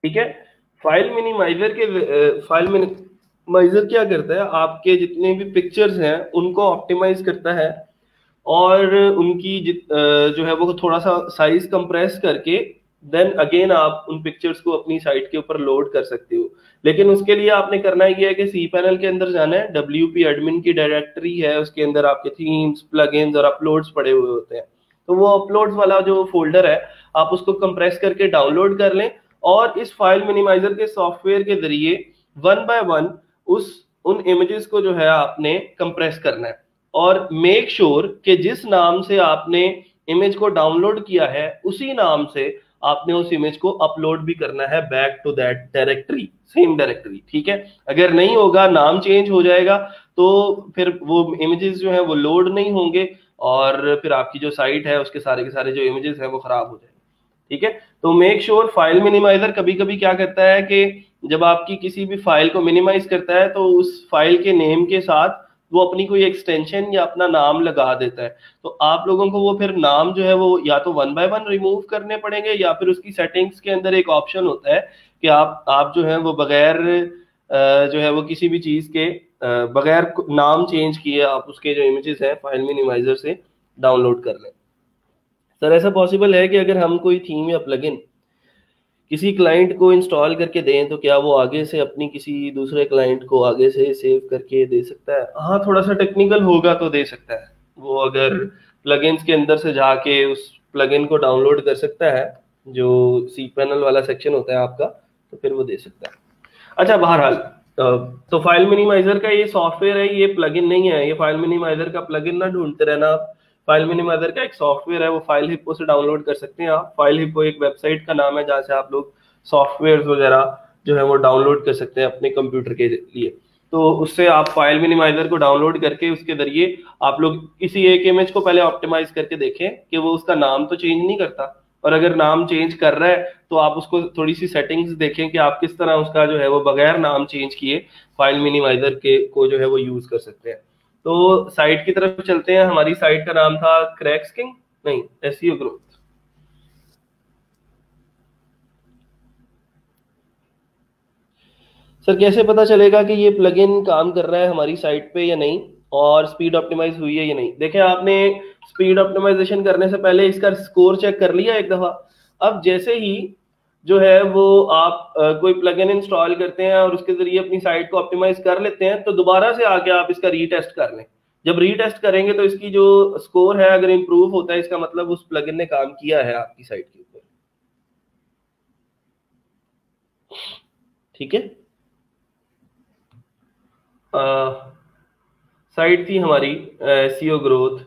ठीक है, फाइल मिनिमाइजर क्या करता है, आपके जितने भी पिक्चर्स हैं उनको ऑप्टिमाइज करता है, और उनकी जो है वो थोड़ा सा साइज कंप्रेस करके देन अगेन आप उन पिक्चर्स को अपनी साइट के ऊपर लोड कर सकते हो। लेकिन उसके लिए आपने करना ये है कि सी पैनल के अंदर जाना है, WP एडमिन की डायरेक्टरी है, उसके अंदर आपके थीम्स प्लगइन्स और अपलोड्स पड़े हुए होते हैं। तो वो अपलोड्स वाला जो फोल्डर है आप उसको कंप्रेस करके डाउनलोड कर लें, और इस फाइल मिनिमाइजर के सॉफ्टवेयर के जरिए वन बाय वन उस उन इमेजेस को जो है आपने कंप्रेस करना है, और मेक श्योर कि जिस नाम से आपने इमेज को डाउनलोड किया है उसी नाम से आपने उस इमेज को अपलोड भी करना है back to that directory, same directory. ठीक है, अगर नहीं होगा, नाम चेंज हो जाएगा, तो फिर वो इमेजेस जो है वो लोड नहीं होंगे, और फिर आपकी जो साइट है उसके सारे के सारे जो इमेजेस हैं वो खराब हो जाएंगे। ठीक है, तो मेक श्योर फाइल मिनिमाइजर कभी कभी क्या करता है कि जब आपकी किसी भी फाइल को मिनिमाइज करता है तो उस फाइल के नेम के साथ वो अपनी कोई एक्सटेंशन या अपना नाम लगा देता है। तो आप लोगों को वो फिर नाम जो है वो या तो वन बाय वन रिमूव करने पड़ेंगे, या फिर उसकी सेटिंग्स के अंदर एक ऑप्शन होता है कि आप जो है वो बगैर जो है वो किसी भी चीज के बगैर नाम चेंज किए आप उसके जो इमेजेस हैं फाइल मिनिमाइजर से डाउनलोड कर लें। सर ऐसा पॉसिबल है कि अगर हम कोई थीम या प्लगइन किसी क्लाइंट को इंस्टॉल करके दें तो क्या वो आगे से अपनी किसी दूसरे क्लाइंट को आगे से सेव करके दे सकता है? हाँ, थोड़ा सा टेक्निकल होगा तो दे सकता है। वो अगर प्लगइन्स के अंदर से जाके उस प्लगइन को डाउनलोड कर सकता है, जो सी पैनल वाला सेक्शन होता है आपका, तो फिर वो दे सकता है। अच्छा, बहरहाल तो फाइल मिनिमाइजर का ये सॉफ्टवेयर है, ये प्लगइन नहीं है। ये फाइल मिनिमाइजर का प्लगइन ना ढूंढते रहना आप। फाइल मिनिमाइजर का एक सॉफ्टवेयर है, वो फाइल हिप्पो से डाउनलोड कर सकते हैं आप। फाइल हिप्पो एक वेबसाइट का नाम है जहाँ से आप लोग सॉफ्टवेयर वगैरह जो है वो डाउनलोड कर सकते हैं अपने कंप्यूटर के लिए। तो उससे आप फाइल मिनिमाइजर को डाउनलोड करके उसके जरिए आप लोग किसी एक इमेज को पहले ऑप्टिमाइज करके देखें कि वो उसका नाम तो चेंज नहीं करता, और अगर नाम चेंज कर रहा है तो आप उसको थोड़ी सी सेटिंग्स देखें कि आप किस तरह उसका जो है वो बगैर नाम चेंज किए फाइल मिनिमाइजर के को जो है वो यूज कर सकते हैं। तो साइट की तरफ चलते हैं। हमारी साइट का नाम था क्रैक्स किंग, नहीं, एसईओ ग्रोथ। सर कैसे पता चलेगा कि ये प्लगइन काम कर रहा है हमारी साइट पे या नहीं, और स्पीड ऑप्टिमाइज हुई है या नहीं? देखें, आपने स्पीड ऑप्टिमाइजेशन करने से पहले इसका स्कोर चेक कर लिया एक दफा। अब जैसे ही जो है वो आप कोई प्लगइन इंस्टॉल करते हैं और उसके जरिए अपनी साइट को ऑप्टिमाइज कर लेते हैं, तो दोबारा से आके आप इसका रीटेस्ट कर लें। जब रीटेस्ट करेंगे तो इसकी जो स्कोर है अगर इंप्रूव होता है, इसका मतलब उस प्लगइन ने काम किया है आपकी साइट के ऊपर। ठीक है, साइट थी हमारी एसईओ ग्रोथ।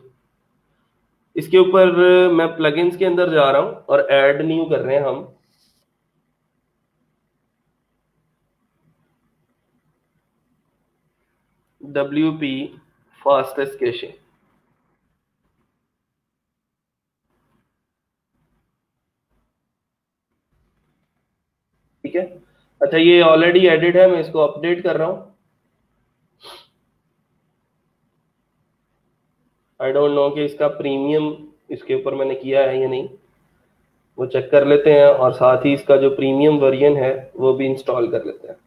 इसके ऊपर मैं प्लगइन्स के अंदर जा रहा हूं और ऐड न्यू कर रहे हैं हम। WP fastest cache. ठीक है। अच्छा, ये ऑलरेडी एडिट है, मैं इसको अपडेट कर रहा हूँ। आई डोंट नो कि इसका प्रीमियम इसके ऊपर मैंने किया है या नहीं, वो चेक कर लेते हैं, और साथ ही इसका जो प्रीमियम वर्जन है वो भी इंस्टॉल कर लेते हैं।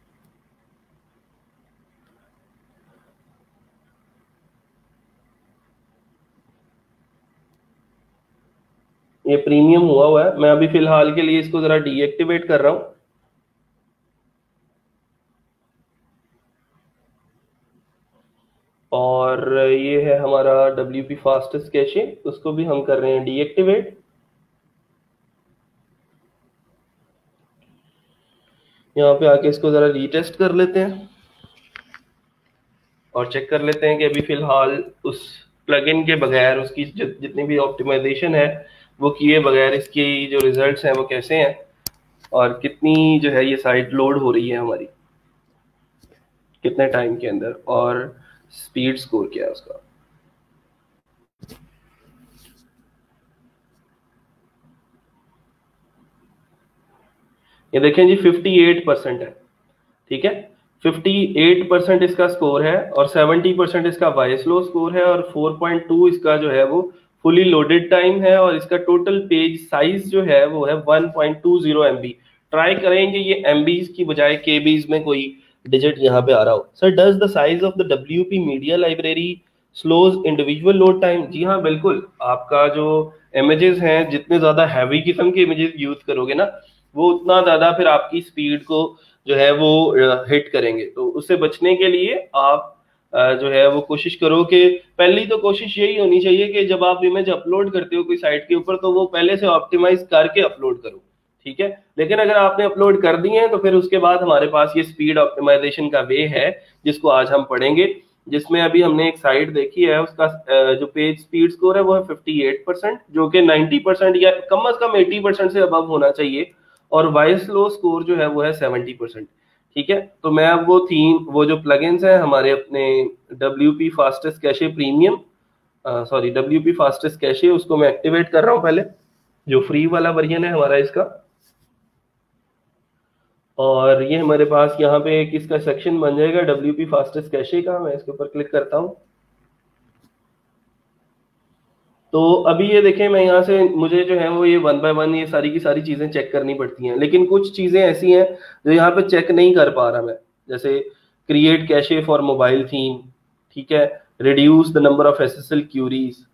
ये प्रीमियम हुआ है, मैं अभी फिलहाल के लिए इसको जरा डीएक्टिवेट कर रहा हूँ। और ये है हमारा WP फास्टेस्ट कैशे, उसको भी हम कर रहे हैं डीएक्टिवेट। यहाँ पे आके इसको जरा रीटेस्ट कर लेते हैं और चेक कर लेते हैं कि अभी फिलहाल उस प्लगइन के बगैर उसकी जितनी भी ऑप्टिमाइजेशन है वो किए बगैर इसकी जो रिजल्ट्स हैं वो कैसे हैं, और कितनी जो है ये साइट लोड हो रही है हमारी, कितने टाइम के अंदर, और स्पीड स्कोर क्या है उसका। ये देखें जी 58% है, ठीक है। 58% इसका स्कोर है, और 70% इसका वाइसलो स्कोर है, और 4.2 इसका जो है वो फुली लोडेड टाइम है, और इसका टोटल पेज साइज जो है वो है 1.20 MB। ट्राई करेंगे ये MBs की बजाय KBs में कोई डिजिट यहाँ पे आ रहा हो। Sir, does the size of the WP media library slows individual load time? जी हाँ, बिल्कुल। आपका जो इमेजेस हैं, जितने ज्यादा हैवी किस्म के इमेजेस यूज करोगे ना, वो उतना ज्यादा फिर आपकी स्पीड को जो है वो हिट करेंगे। तो उससे बचने के लिए आप जो है वो कोशिश करो कि पहली तो कोशिश यही होनी चाहिए कि जब आप इमेज अपलोड करते हो कोई साइट के ऊपर, तो वो पहले से ऑप्टिमाइज करके अपलोड करो, ठीक है। लेकिन अगर आपने अपलोड कर दिए हैं तो फिर उसके बाद हमारे पास ये स्पीड ऑप्टिमाइजेशन का वे है, जिसको आज हम पढ़ेंगे। जिसमें अभी हमने एक साइट देखी है, उसका जो पेज स्पीड स्कोर है वो है 58%, जो कि 90% या कम से कम 80% से अबव होना चाहिए, और वॉइस लो स्कोर जो है वो है 70%, ठीक है। तो मैं अब वो जो प्लगइन्स हैं हमारे अपने WP fastest cache premium, sorry WP fastest cache, उसको मैं एक्टिवेट कर रहा हूँ पहले, जो फ्री वाला वर्जन है हमारा इसका। और ये हमारे पास यहाँ पे एक इसका सेक्शन बन जाएगा WP फास्टेस्ट कैशे का। मैं इसके ऊपर क्लिक करता हूँ। तो अभी ये देखें, मैं यहाँ से मुझे जो है वो ये 1 बाय 1 ये सारी की सारी चीजें चेक करनी पड़ती हैं, लेकिन कुछ चीजें ऐसी हैं जो यहाँ पे चेक नहीं कर पा रहा मैं। जैसे create cache for mobile theme, ठीक है, reduce the number of SSL queries,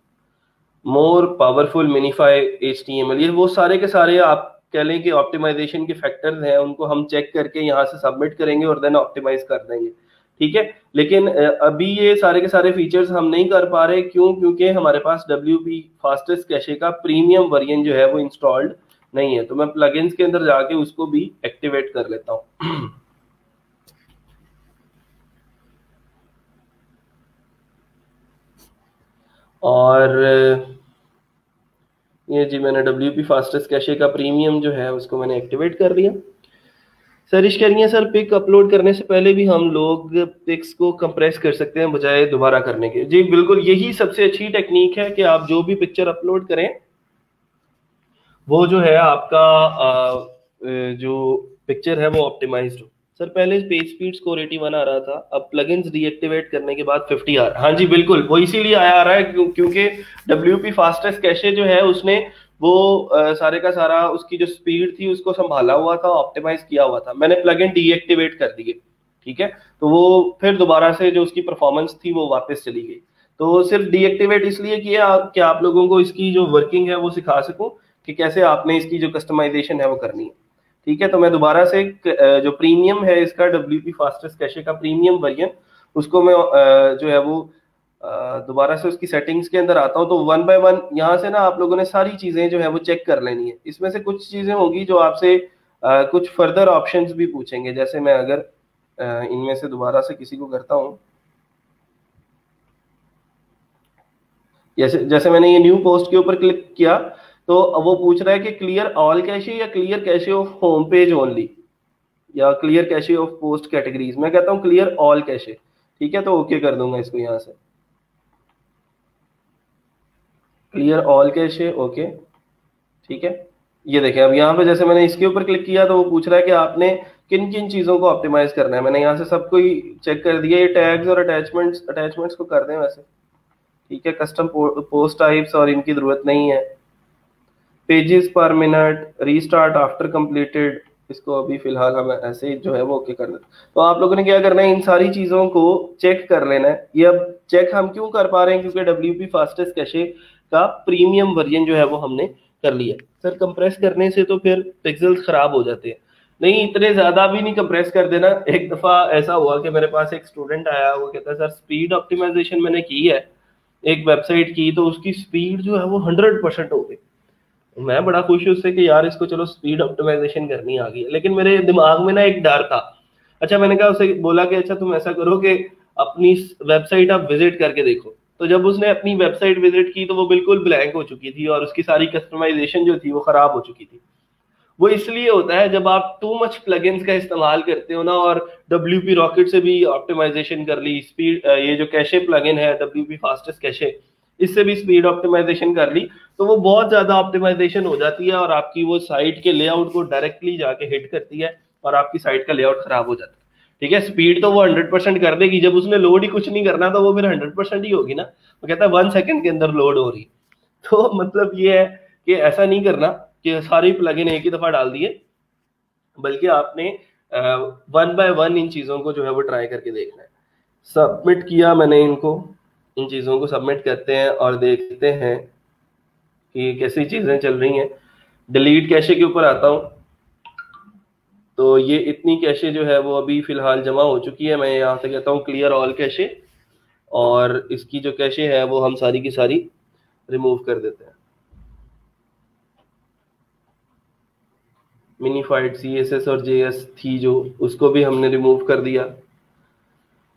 more powerful minify HTML, ये वो सारे के सारे आप कह लें कि ऑप्टिमाइजेशन के फैक्टर्स हैं, उनको हम चेक करके यहाँ से सबमिट करेंगे और देन ऑप्टिमाइज कर देंगे, ठीक है। लेकिन अभी ये सारे के सारे फीचर्स हम नहीं कर पा रहे, क्यों? क्योंकि हमारे पास WP फास्टेस्ट कैशे का प्रीमियम वर्जन जो है वो इंस्टॉल्ड नहीं है। तो मैं प्लगइन्स के अंदर जाके उसको भी एक्टिवेट कर लेता हूँ। और ये जी मैंने WP फास्टेस्ट कैशे का प्रीमियम जो है उसको मैंने एक्टिवेट कर दिया। सरिश कह रही है सर, पिक अपलोड करने से पहले भी हम लोग पिक्स को कंप्रेस कर सकते हैं बजाय दोबारा करने के? जी बिल्कुल, यही सबसे अच्छी टेक्निक है कि आप जो भी पिक्चर अपलोड करें वो जो है आपका जो पिक्चर है वो ऑप्टिमाइज्ड हो। सर, पहले पेज स्पीड स्कोर 81 आ रहा था, अब प्लगइन्स डीएक्टिवेट करने के बाद 50 आ रहा है। हाँ जी बिल्कुल, वो इसीलिए आ रहा है क्योंकि WP फास्टेस्ट कैशे जो है उसने वो सारे का सारा उसकी जो स्पीड थी उसको संभाला हुआ था, ऑप्टिमाइज किया हुआ था। मैंने प्लगइन डीएक्टिवेट कर दिए, ठीक है, तो वो फिर दोबारा से जो उसकी परफॉर्मेंस थी वो वापस चली गई। तो सिर्फ डीएक्टिवेट इसलिए किया कि आप लोगों को इसकी जो वर्किंग है वो सिखा सकूं कि कैसे आपने इसकी जो कस्टमाइजेशन है वो करनी है, ठीक है। तो मैं दोबारा से जो प्रीमियम है इसका WP फास्टेस्ट कैशे का प्रीमियम वर्जन, उसको मैं जो है वो दोबारा से उसकी सेटिंग्स के अंदर आता हूँ। तो 1 बाय 1 यहाँ से ना आप लोगों ने सारी चीजें जो है वो चेक कर लेनी है। इसमें से कुछ चीजें होगी जो आपसे कुछ फर्दर ऑप्शंस भी पूछेंगे। जैसे मैं अगर इनमें से दोबारा से किसी को करता हूँ, जैसे जैसे मैंने ये न्यू पोस्ट के ऊपर क्लिक किया, तो वो पूछ रहा है कि क्लियर ऑल कैशे या clear cache of home page only, या clear cache of post categories. मैं कहता हूँ क्लियर ऑल कैशे, ठीक है। तो ओके कर दूंगा इसको यहाँ से, क्लियर ऑल कैशे, ओके, ठीक है। ये देखें, अब यहाँ पे जैसे मैंने इसके ऊपर क्लिक किया तो वो पूछ रहा है कि आपने किन किन चीजों को ऑप्टिमाइज करना है। मैंने यहाँ से सबको ही चेक कर दिया। ये टैग्स और अटैचमेंट्स को कर दें वैसे, ठीक है। कस्टम पोस्ट टाइप्स और इनकी जरूरत नहीं है। पेजेस पर मिनट, रीस्टार्ट आफ्टर कंप्लीटेड, इसको अभी फिलहाल हम ऐसे ही जो है वो ओके कर दें। तो आप लोगों ने क्या करना है, इन सारी चीजों को चेक कर लेना है। ये अब चेक हम क्यों कर पा रहे हैं, क्योंकि WP फास्टेस्ट कैशे का प्रीमियम वर्जन जो है वो हमने कर लिया। सर कंप्रेस करने से तो फिर पिक्सेल्स खराब हो जाते हैं। नहीं, इतने ज्यादा भी नहीं कंप्रेस कर देना। एक दफा ऐसा हुआ कि मेरे पास एक स्टूडेंट आया, वो कहता है सर स्पीड ऑप्टिमाइजेशन मैंने की है एक वेबसाइट की, तो उसकी स्पीड जो है वो 100% हो गई। मैं बड़ा खुश हूँ उससे कि यार इसको चलो स्पीड ऑप्टिमाइजेशन करनी आ गई है। लेकिन मेरे दिमाग में ना एक डर था। अच्छा, मैंने कहा उसे बोला कि अच्छा तुम ऐसा करो कि अपनी वेबसाइट आप विजिट करके देखो। तो जब उसने अपनी वेबसाइट विजिट की तो वो बिल्कुल ब्लैंक हो चुकी थी और उसकी सारी कस्टमाइजेशन जो थी वो खराब हो चुकी थी। वो इसलिए होता है जब आप टू मच प्लगइन्स का इस्तेमाल करते हो ना, और WP रॉकेट से भी ऑप्टिमाइजेशन कर ली, स्पीड ये जो कैशे प्लगइन है WP फास्टेस्ट कैशे, इससे भी स्पीड ऑप्टिमाइजेशन कर ली, तो वो बहुत ज्यादा ऑप्टिमाइजेशन हो जाती है और आपकी वो साइट के लेआउट को डायरेक्टली जाके हिट करती है और आपकी साइट का लेआउट खराब हो जाता है। ठीक है, स्पीड तो वो 100% कर देगी, जब उसने लोड ही कुछ नहीं करना तो वो फिर 100% ही होगी ना। वो कहता है 1 सेकंड के अंदर लोड हो रही। तो मतलब ये है कि ऐसा नहीं करना कि सारे प्लगइन एक ही दफा डाल दिए, बल्कि आपने 1 बाय 1 इन चीजों को जो है वो ट्राई करके देखना है। सबमिट किया मैंने इनको, इन चीजों को सबमिट करते हैं और देखते हैं कि कैसी चीजें चल रही हैं। डिलीट कैशे के ऊपर आता हूं, तो ये इतनी कैशे जो है वो अभी फिलहाल जमा हो चुकी है। मैं यहाँ से कहता हूँ क्लियर ऑल कैशे, और इसकी जो कैशे है वो हम सारी की सारी रिमूव कर देते हैं। मिनीफाइड CSS और JS थी जो, उसको भी हमने रिमूव कर दिया।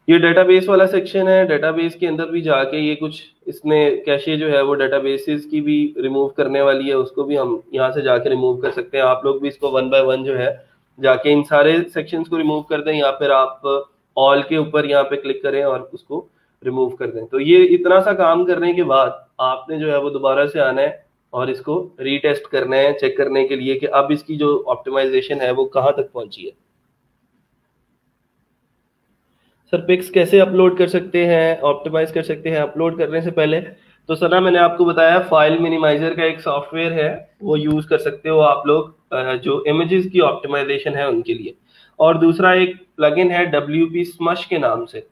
ये डेटाबेस वाला सेक्शन है। डेटाबेस के अंदर भी जाके ये कुछ इसने कैशे जो है वो डेटाबेसेस की भी रिमूव करने वाली है, उसको भी हम यहाँ से जाके रिमूव कर सकते हैं। आप लोग भी इसको 1 बाय 1 जो है जाके इन सारे सेक्शंस को रिमूव कर दें, या फिर आप ऑल के ऊपर यहाँ पे क्लिक करें और उसको रिमूव कर दें। तो ये इतना सा काम करने के बाद आपने जो है वो दोबारा से आना है और इसको रीटेस्ट करना है, चेक करने के लिए कि अब इसकी जो ऑप्टिमाइजेशन है वो कहाँ तक पहुंची है। सर पिक्स कैसे अपलोड कर सकते हैं, ऑप्टिमाइज कर सकते हैं अपलोड करने से पहले? तो सना मैंने आपको बताया फाइल मिनिमाइजर का एक सॉफ्टवेयर है, वो यूज कर सकते हो आप लोग जो इमेजेस की ऑप्टिमाइजेशन है उनके लिए। और दूसरा एक प्लगइन है WP स्मश के नाम से।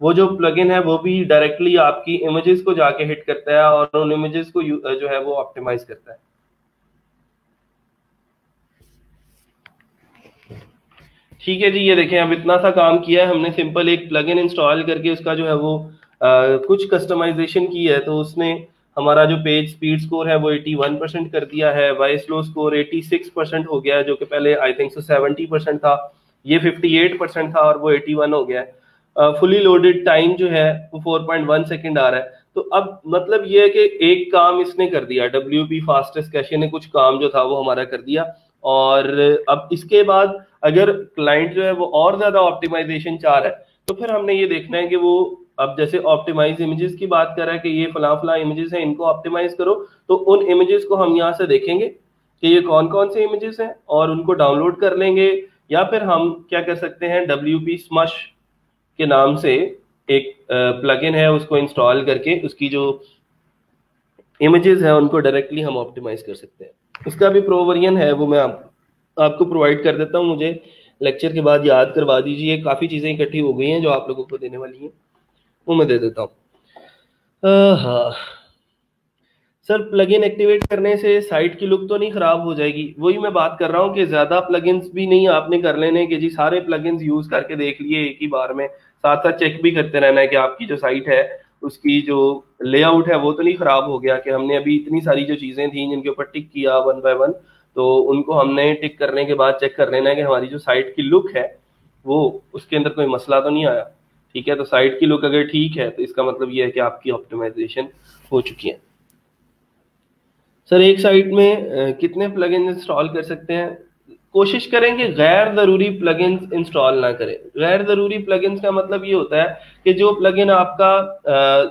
वो जो प्लगइन है वो भी डायरेक्टली आपकी इमेजेस को जाके हिट करता है और उन इमेजेस को जो है वो ऑप्टिमाइज करता है। ठीक है जी, ये देखें अब इतना सा काम किया है हमने। सिंपल एक प्लगइन इंस्टॉल करके उसका जो है वो कुछ कस्टमाइजेशन की है, तो उसने हमारा जो पेज स्पीड स्कोर है वो 81% कर दिया है। वाई स्लो स्कोर 86% हो गया है, जो कि पहले आई थिंक 70% था। ये 58% था और वो 81 हो गया है। फुली लोडेड टाइम जो है वो 4.1 सेकेंड आ रहा है। तो अब मतलब ये है कि एक काम इसने कर दिया, WP फास्टेस्ट कैशे ने कुछ काम जो था वो हमारा कर दिया। और अब इसके बाद अगर क्लाइंट जो है वो और ज्यादा ऑप्टिमाइजेशन चाह रहा है, तो फिर हमने ये देखना है कि वो अब जैसे ऑप्टिमाइज इमेजेस की बात कर रहा है कि ये फला फला इमेजेस हैं, इनको ऑप्टिमाइज करो, तो उन इमेजेस को हम यहाँ से देखेंगे कि ये कौन कौन से इमेजेस हैं और उनको डाउनलोड कर लेंगे। या फिर हम क्या कर सकते हैं, WP स्मश के नाम से एक प्लगइन है, उसको इंस्टॉल करके उसकी जो इमेजेस हैं उनको डायरेक्टली हम ऑप्टिमाइज कर सकते हैं। उसका भी प्रो वर्जन है, वो मैं आपको प्रोवाइड कर देता हूँ। मुझे लेक्चर के बाद याद करवा दीजिए, काफ़ी चीज़ें इकट्ठी हो गई हैं जो आप लोगों को देने वाली हैं, वो मैं दे देता हूँ। हाँ सर, प्लगइन एक्टिवेट करने से साइट की लुक तो नहीं खराब हो जाएगी? वही मैं बात कर रहा हूँ कि ज़्यादा प्लगइन्स भी नहीं आपने कर लेने कि जी सारे प्लगइन्स यूज़ करके देख लिए एक ही बार में। साथ साथ चेक भी करते रहना है कि आपकी जो साइट है उसकी जो लेआउट है वो तो नहीं खराब हो गया, कि हमने अभी इतनी सारी जो चीज़ें थी जिनके ऊपर टिक किया 1 बाय 1, तो उनको हमने टिक करने के बाद चेक कर लेना है कि हमारी जो साइट की लुक है वो उसके अंदर कोई मसला तो नहीं आया। ठीक है, तो साइट की लुक अगर ठीक है तो इसका मतलब ये है कि आपकी ऑप्टिमाइजेशन हो चुकी है। सर एक साइट में कितने प्लगइन इंस्टॉल कर सकते हैं? कोशिश करें कि गैर ज़रूरी प्लगइन्स इंस्टॉल ना करें। गैर ज़रूरी प्लगइन्स का मतलब ये होता है कि जो प्लगइन आपका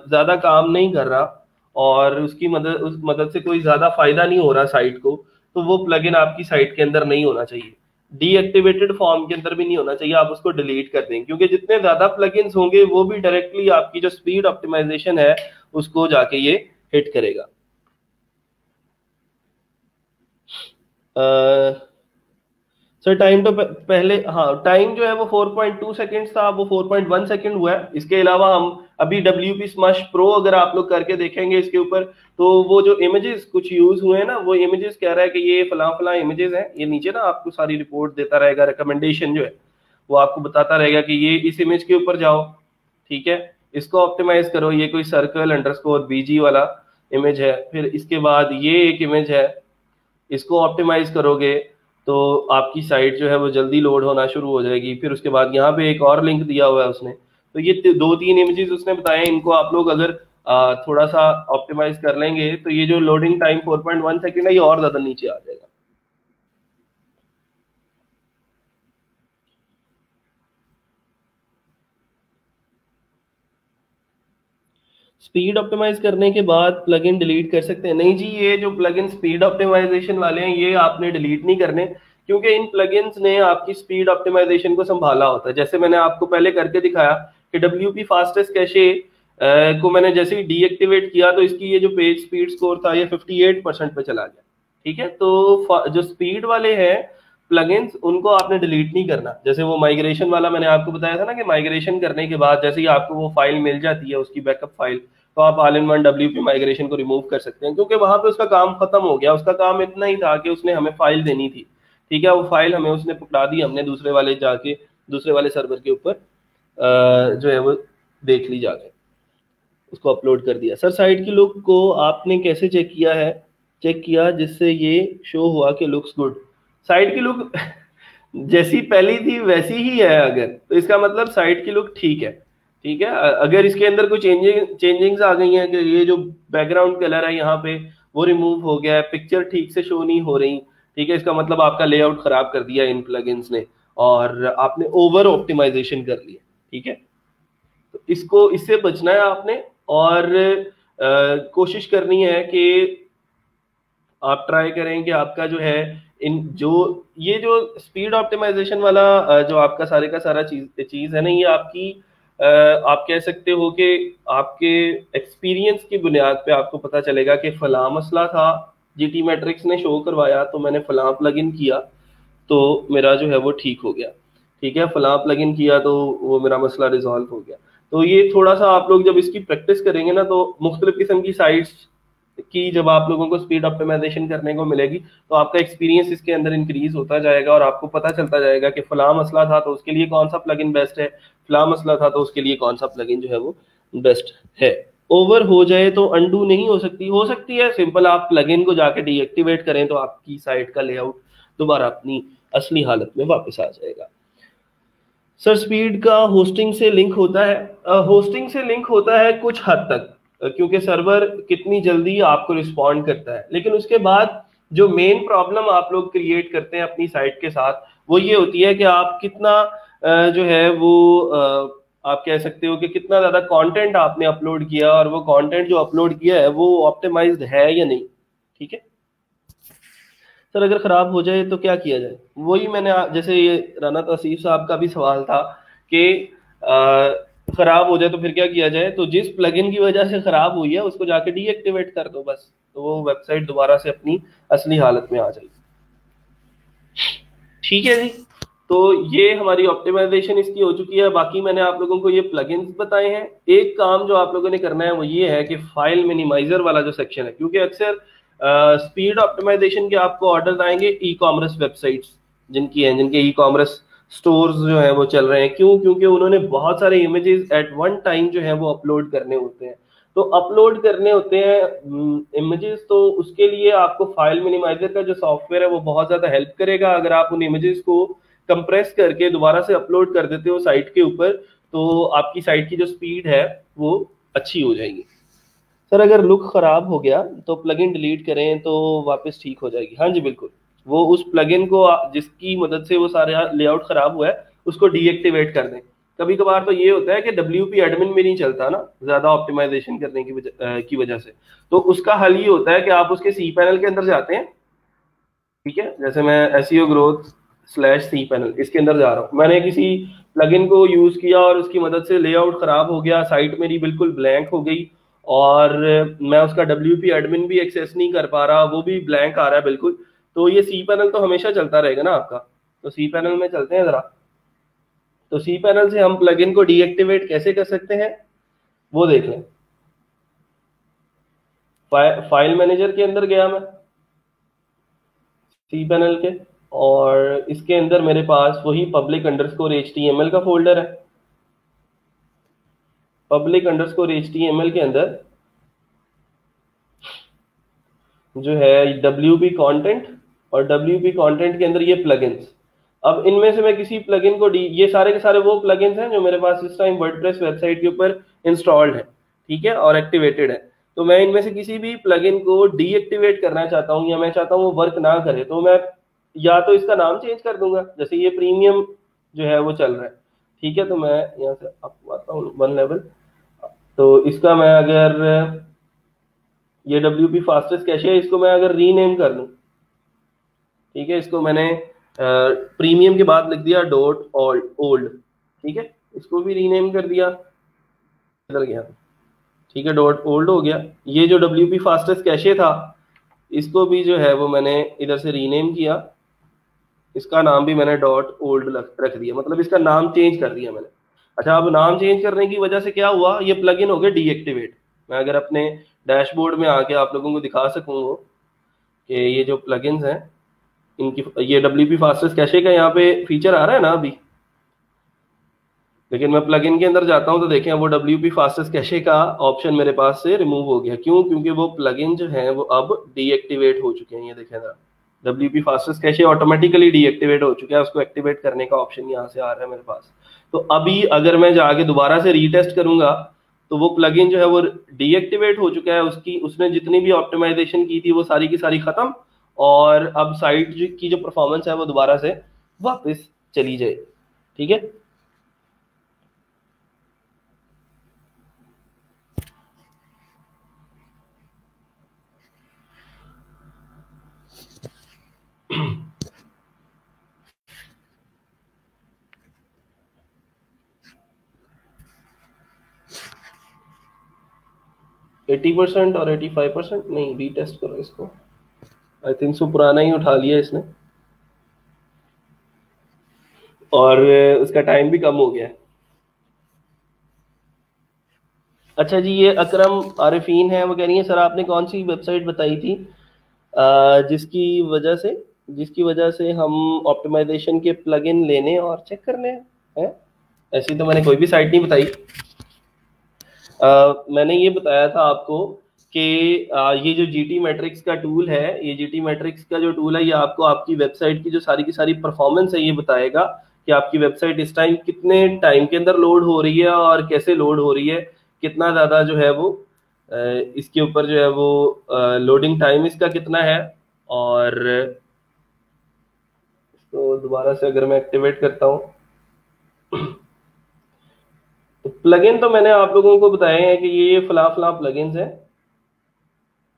ज़्यादा काम नहीं कर रहा और उसकी मदद से कोई ज़्यादा फायदा नहीं हो रहा साइट को, तो वो प्लगइन आपकी साइट के अंदर नहीं होना चाहिए, डीएक्टिवेटेड फॉर्म के अंदर भी नहीं होना चाहिए, आप उसको डिलीट कर दें, क्योंकि जितने ज्यादा प्लगइन्स होंगे वो भी डायरेक्टली आपकी जो स्पीड ऑप्टिमाइजेशन है उसको जाके ये हिट करेगा। सर टाइम तो पहले, हाँ टाइम जो है वो 4.2 सेकेंड्स था, वो 4.1 सेकेंड हुआ है। इसके अलावा हम अभी WP Smush Pro अगर आप लोग करके देखेंगे इसके ऊपर, तो वो जो इमेजेस कुछ यूज हुए हैं ना, वो इमेजेस कह रहा है कि ये फला फला इमेजेस हैं, ये नीचे ना आपको सारी रिपोर्ट देता रहेगा, रिकमेंडेशन जो है वो आपको बताता रहेगा कि ये इस इमेज के ऊपर जाओ, ठीक है, इसको ऑप्टिमाइज करो, ये कोई सर्कल अंडरस्कोर BG वाला इमेज है, फिर इसके बाद ये एक इमेज है, इसको ऑप्टिमाइज करोगे तो आपकी साइट जो है वो जल्दी लोड होना शुरू हो जाएगी। फिर उसके बाद यहाँ पे एक और लिंक दिया हुआ है उसने, तो ये 2-3 इमेजेस उसने बताए, इनको आप लोग अगर थोड़ा सा ऑप्टिमाइज कर लेंगे तो ये जो लोडिंग टाइम 4.1 सेकेंड है ये और ज्यादा नीचे आ जाएगा। स्पीड ऑप्टिमाइज करने के बाद प्लगइन डिलीट कर सकते हैं? नहीं जी, ये जो प्लगइन स्पीड ऑप्टिमाइजेशन वाले हैं ये आपने डिलीट नहीं करने, क्योंकि इन प्लगइन्स ने आपकी स्पीड ऑप्टिमाइजेशन को संभाला होता है। जैसे मैंने आपको पहले करके दिखाया कि WP फास्टेस्ट कैशे को मैंने जैसे ही डीएक्टिवेट किया तो इसकी ये जो पेज स्पीड स्कोर था ये 58% पे चला गया, ठीक है। तो जो स्पीड वाले हैं प्लगइन्स उनको आपने डिलीट नहीं करना। जैसे वो माइग्रेशन वाला मैंने आपको बताया था ना कि माइग्रेशन करने के बाद जैसे ही आपको वो फाइल मिल जाती है उसकी बैकअप फाइल, तो आप all in one WP migration को रिमूव कर सकते हैं, क्योंकि वहां पे उसका काम खत्म हो गया। उसका काम इतना ही था कि उसने हमें फाइल देनी थी, ठीक है, वो फाइल हमें उसने पकड़ा दी, हमने दूसरे वाले सर्वर के ऊपर जो है वो देख ली, जाके उसको अपलोड कर दिया। सर साइट की लुक को आपने कैसे चेक किया जिससे ये शो हुआ कि लुक्स गुड? साइट की लुक जैसी पहली थी वैसी ही है अगर, तो इसका मतलब साइट की लुक ठीक है, ठीक है। अगर इसके अंदर कोई चेंजिंग्स आ गई हैं कि ये जो बैकग्राउंड कलर है यहाँ पे वो रिमूव हो गया है, पिक्चर ठीक से शो नहीं हो रही, ठीक है, इसका मतलब आपका लेआउट खराब कर दिया इन प्लगइन्स ने और आपने ओवर ऑप्टिमाइजेशन कर लिया, ठीक है। तो इससे बचना है आपने, और कोशिश करनी है कि आप ट्राई करें कि आपका जो है ये जो स्पीड ऑप्टिमाइजेशन वाला जो आपका सारे का सारा चीज है ना, ये आपकी आप कह सकते हो कि आपके एक्सपीरियंस की बुनियाद पे आपको पता चलेगा कि फला मसला था, GT मैट्रिक्स ने शो करवाया तो मैंने फला प्लगइन किया तो मेरा जो है वो ठीक हो गया, ठीक है, फला प्लगइन किया तो वो मेरा मसला रिजॉल्व हो गया। तो ये थोड़ा सा आप लोग जब इसकी प्रैक्टिस करेंगे ना, तो मुख्तलिफ किस्म की साइट्स की जब आप लोगों को स्पीड ऑप्टिमाइजेशन करने को मिलेगी तो आपका एक्सपीरियंस इसके अंदर इंक्रीज होता जाएगा और आपको पता चलता जाएगा कि फला मसला था तो उसके लिए कौन सा प्लगइन बेस्ट है, फला मसला था तो उसके लिए कौन सा प्लगइन जो है वो बेस्ट है। ओवर हो जाए तो अनडू नहीं हो सकती है, सिंपल आप प्लगइन को जाके डीएक्टिवेट करें तो आपकी साइट का लेआउट दोबारा अपनी असली हालत में वापस आ जाएगा। सर स्पीड का होस्टिंग से लिंक होता है? होस्टिंग से लिंक होता है कुछ हद तक, क्योंकि सर्वर कितनी जल्दी आपको रिस्पॉन्ड करता है, लेकिन उसके बाद जो मेन प्रॉब्लम आप लोग क्रिएट करते हैं अपनी साइट के साथ वो ये होती है कि आप कितना जो है वो आप कह सकते हो कि कितना ज्यादा कंटेंट आपने अपलोड किया और वो कंटेंट जो अपलोड किया है वो ऑप्टिमाइज्ड है या नहीं, ठीक है। सर अगर खराब हो जाए तो क्या किया जाए? वही मैंने जैसे ये राना तौसीफ साहब का भी सवाल था कि खराब हो जाए तो फिर क्या किया जाए, तो जिस प्लगइन की वजह से खराब हुई है उसको जाके डीएक्टिवेट कर दो बस, तो वो वेबसाइट दोबारा से अपनी असली हालत में आ जाएगी, ठीक है जी। तो ये हमारी ऑप्टिमाइजेशन इसकी हो चुकी है। बाकी मैंने आप लोगों को ये प्लगइन्स बताए हैं। एक काम जो आप लोगों ने करना है वो ये है कि फाइल मिनिमाइजर वाला जो सेक्शन है, क्योंकि अक्सर स्पीड ऑप्टिमाइजेशन के आपको ऑर्डर आएंगे ई कॉमर्स वेबसाइट्स जिनके ई कॉमर्स स्टोर्स जो है वो चल रहे हैं, क्यों? क्योंकि उन्होंने बहुत सारे इमेजेस एट वन टाइम जो है वो अपलोड करने होते हैं, तो अपलोड करने होते हैं इमेजेस, तो उसके लिए आपको फाइल मिनिमाइजर का जो सॉफ्टवेयर है वो बहुत ज्यादा हेल्प करेगा। अगर आप उन इमेजेस को कंप्रेस करके दोबारा से अपलोड कर देते हो साइट के ऊपर तो आपकी साइट की जो स्पीड है वो अच्छी हो जाएगी। सर अगर लुक खराब हो गया तो प्लगइन डिलीट करें तो वापस ठीक हो जाएगी? हाँ जी बिल्कुल, वो उस प्लगइन को जिसकी मदद से वो सारा लेआउट खराब हुआ है उसको डीएक्टिवेट कर दें। कभी कभार तो ये होता है कि WP एडमिन भी नहीं चलता ना ज्यादा ऑप्टिमाइजेशन करने की वजह से, तो उसका हल ये होता है कि आप उसके सी पैनल के अंदर जाते हैं, ठीक है, जैसे मैं SEO growth slash C panel इसके अंदर जा रहा हूँ, मैंने किसी प्लगइन को यूज किया और उसकी मदद से लेआउट खराब हो गया, साइट मेरी बिल्कुल ब्लैंक हो गई और मैं उसका WP एडमिन भी एक्सेस नहीं कर पा रहा, वो भी ब्लैंक आ रहा है बिल्कुल। तो ये सी पैनल तो हमेशा चलता रहेगा ना आपका। तो सी पैनल में चलते हैं जरा। तो सी पैनल से हम प्लगइन को डीएक्टिवेट कैसे कर सकते हैं वो देख लें। फाइल मैनेजर के अंदर गया मैं सी पैनल के, और इसके अंदर मेरे पास वही public_html का फोल्डर है। public_html के अंदर जो है WP कंटेंट, और WP कंटेंट के अंदर ये प्लगइन्स। अब इनमें से मैं किसी प्लगइन को ये सारे के सारे वो प्लगइन्स हैं जो मेरे पास इस टाइम वर्डप्रेस वेबसाइट के ऊपर इंस्टॉल्ड है, ठीक है, और एक्टिवेटेड है। तो मैं इनमें से किसी भी प्लगइन को डीएक्टिवेट करना चाहता हूँ या मैं चाहता हूँ वो वर्क ना करे, तो मैं या तो इसका नाम चेंज कर दूंगा, जैसे ये प्रीमियम जो है वो चल रहा है, ठीक है। तो मैं यहाँ से आपको आता हूँ 1 लेवल। तो इसका मैं अगर ये WP फास्टेस्ट कैशे है, इसको मैं अगर रीनेम कर लूँ, ठीक है, इसको मैंने प्रीमियम के बाद लिख दिया .old, ठीक है, इसको भी रीनेम कर दिया, इधर गया, ठीक है, .old हो गया। ये जो WP फास्टेस्ट कैशे था इसको भी जो है वो मैंने इधर से रीनेम किया, इसका नाम भी मैंने .old रख दिया, मतलब इसका नाम चेंज कर दिया मैंने। अच्छा, अब नाम चेंज करने की वजह से क्या हुआ, ये प्लगइन हो गया डीएक्टिवेट। मैं अगर अपने डैशबोर्ड में आके आप लोगों को दिखा सकूँ कि ये जो प्लगइन्स हैं इनकी, ये WP फास्टेस्ट कैशे का यहाँ पे फीचर आ रहा है ना अभी, लेकिन मैं प्लगइन के अंदर जाता हूँ तो देखें वो WP फास्टेस्ट कैशे का ऑप्शन मेरे पास से रिमूव हो गया। क्यों? क्योंकि वो प्लगइन जो है वो अब डीएक्टिवेट हो चुके हैं। ये देखें जरा, WP fastest cache automatically deactivate हो चुका है, उसको एक्टिवेट करने का ऑप्शन यहाँ से आ रहा है मेरे पास। तो अभी अगर मैं जाके दोबारा से रीटेस्ट करूंगा तो वो प्लगइन जो है वो डीएक्टिवेट हो चुका है, उसने जितनी भी ऑप्टिमाइजेशन की थी वो सारी की सारी खत्म, और अब साइट की जो परफॉर्मेंस है वो दोबारा से वापस चली जाए, ठीक है। %80 और 85% नहीं, रीटेस्ट करो इसको। आई थिंक सो पुराना ही उठा लिया इसने, और उसका टाइम भी कम हो गया है। अच्छा जी, ये अकरम आरिफीन है, वो कह रही है सर आपने कौन सी वेबसाइट बताई थी जिसकी वजह से हम ऑप्टिमाइजेशन के प्लगइन लेने और चेक करने हैं? ऐसी तो मैंने कोई भी साइट नहीं बताई। मैंने ये बताया था आपको कि ये जो GT मैट्रिक्स का टूल है, ये GT मैट्रिक्स का जो टूल है ये आपको आपकी वेबसाइट की जो सारी की सारी परफॉर्मेंस है ये बताएगा कि आपकी वेबसाइट इस टाइम कितने टाइम के अंदर लोड हो रही है और कैसे लोड हो रही है, कितना ज़्यादा जो है वो इसके ऊपर जो है वो लोडिंग टाइम इसका कितना है। और तो दोबारा से अगर मैं एक्टिवेट करता हूँ तो प्लगइन तो मैंने आप लोगों को बताए हैं कि ये फला प्लगइन्स हैं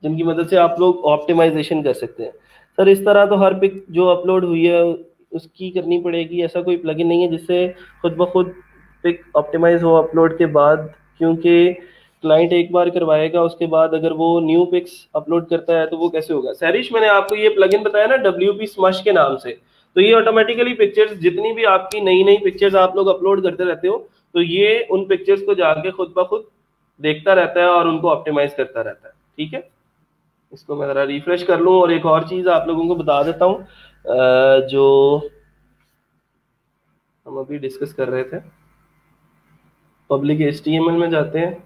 जिनकी मदद से आप लोग ऑप्टिमाइजेशन कर सकते हैं। सर इस तरह तो हर पिक जो अपलोड हुई है उसकी करनी पड़ेगी, ऐसा कोई प्लगइन नहीं है जिससे खुद ब खुद पिक ऑप्टिमाइज हो अपलोड के बाद? क्योंकि क्लाइंट एक बार करवाएगा, उसके बाद अगर वो न्यू पिक्स अपलोड करता है तो वो कैसे होगा? सैरिश, मैंने आपको ये प्लगइन बताया ना WP स्मश के नाम से, तो ये ऑटोमेटिकली पिक्चर्स, जितनी भी आपकी नई नई पिक्चर्स आप लोग अपलोड करते रहते हो तो ये उन पिक्चर्स को जाके खुद ब खुद देखता रहता है और उनको ऑप्टिमाइज करता रहता है, ठीक है। इसको मैं जरा रिफ्रेश कर लूं, और एक और चीज आप लोगों को बता देता हूं जो हम अभी डिस्कस कर रहे थे। पब्लिक HTML में जाते हैं,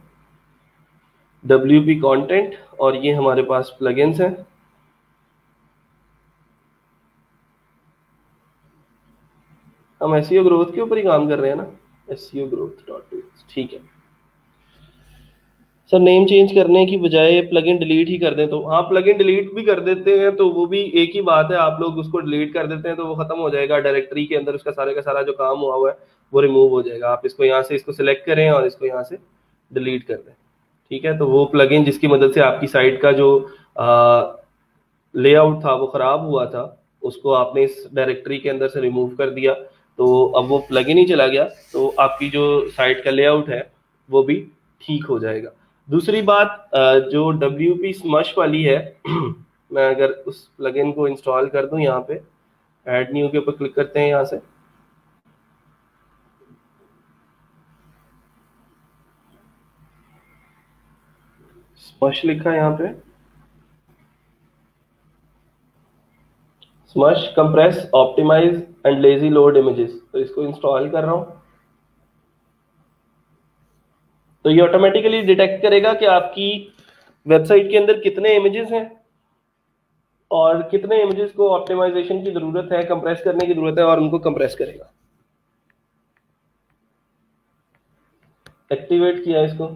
WP कंटेंट, और ये हमारे पास प्लगइन्स हैं। हम SEO ग्रोथ के ऊपर ही काम कर रहे हैं ना, SEO growth.tools, ठीक है। सर नेम चेंज करने की बजाय प्लगइन डिलीट ही कर दें तो? हाँ, प्लगइन डिलीट भी कर देते हैं तो वो भी एक ही बात है, आप लोग उसको डिलीट कर देते हैं तो वो खत्म हो जाएगा, डायरेक्टरी के अंदर उसका सारे का सारा जो काम हुआ है वो रिमूव हो जाएगा। आप इसको यहाँ से इसको सिलेक्ट करें और इसको यहाँ से डिलीट कर दें, ठीक है। तो वो प्लगइन जिसकी मदद से आपकी साइट का जो लेआउट था वो खराब हुआ था, उसको आपने इस डायरेक्टरी के अंदर से रिमूव कर दिया, तो अब वो प्लगइन ही चला गया, तो आपकी जो साइट का लेआउट है वो भी ठीक हो जाएगा। दूसरी बात, जो WP स्मश वाली है मैं अगर उस प्लगइन को इंस्टॉल कर दूं, यहाँ पे ऐड न्यू के ऊपर क्लिक करते हैं, यहाँ से स्मश लिखा है यहाँ पे, smush compress optimize and lazy load images, तो इसको इंस्टॉल कर रहा हूं। तो ये ऑटोमेटिकली डिटेक्ट करेगा कि आपकी वेबसाइट के अंदर कितने इमेजेस हैं और कितने इमेजेस को ऑप्टिमाइजेशन की जरूरत है, कंप्रेस करने की जरूरत है, और उनको कंप्रेस करेगा। एक्टिवेट किया इसको,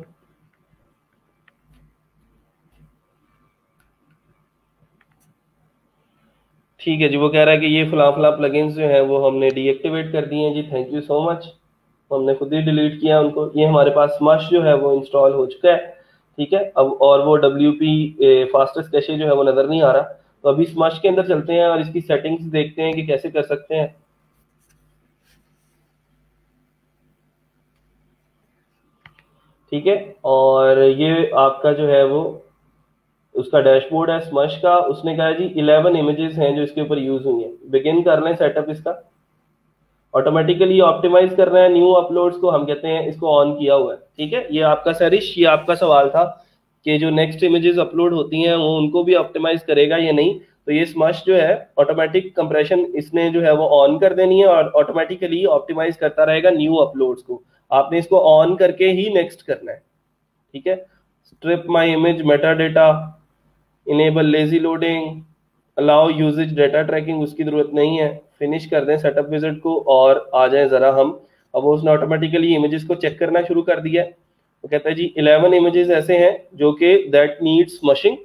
ठीक है जी। वो कह रहा है कि ये फला फला प्लगइन्स जो हैं वो हमने डीएक्टिवेट कर दिए हैं जी, थैंक यू सो मच। हमने खुद ही डिलीट किया उनको। ये हमारे पास स्मश जो है वो इंस्टॉल हो चुका है, ठीक है। अब और वो WP फास्टेस्ट कैशे जो है वो नजर नहीं आ रहा, तो अभी स्मश के अंदर चलते हैं और इसकी सेटिंग्स देखते हैं कि कैसे कर सकते हैं। ठीक है, और ये आपका जो है वो उसका डैशबोर्ड है स्मश का। उसने कहा जी 11 इमेजेस हैं जो इसके ऊपर यूज हुई हैं। बिगिन कर लें सेटअप इसका, ऑटोमेटिकली ऑप्टिमाइज कर रहे हैं न्यू अपलोड्स को, हम कहते हैं इसको ऑन किया हुआ है, ठीक है। ये आपका सरिश, ये आपका सवाल था कि जो नेक्स्ट इमेजेस अपलोड होती हैं वो उनको भी ऑप्टिमाइज करेगा या नहीं। तो ये स्मश जो है ऑटोमेटिक कंप्रेशन इसने जो है वो ऑन कर देनी है और ऑटोमेटिकली ऑप्टिमाइज करता रहेगा न्यू अपलोड्स को। आपने इसको ऑन करके ही नेक्स्ट करना है, ठीक है। Strip my image meta data, enable lazy loading, allow usage data tracking, उसकी जरूरत नहीं है। फिनिश कर दें सेटअप विजिट को और आ जाए जरा हम। अब उसने ऑटोमेटिकली इमेजेस को चेक करना शुरू कर दिया है। वो कहता है जी 11 इमेजेस ऐसे हैं जो कि दैट नीड स्मशिंग,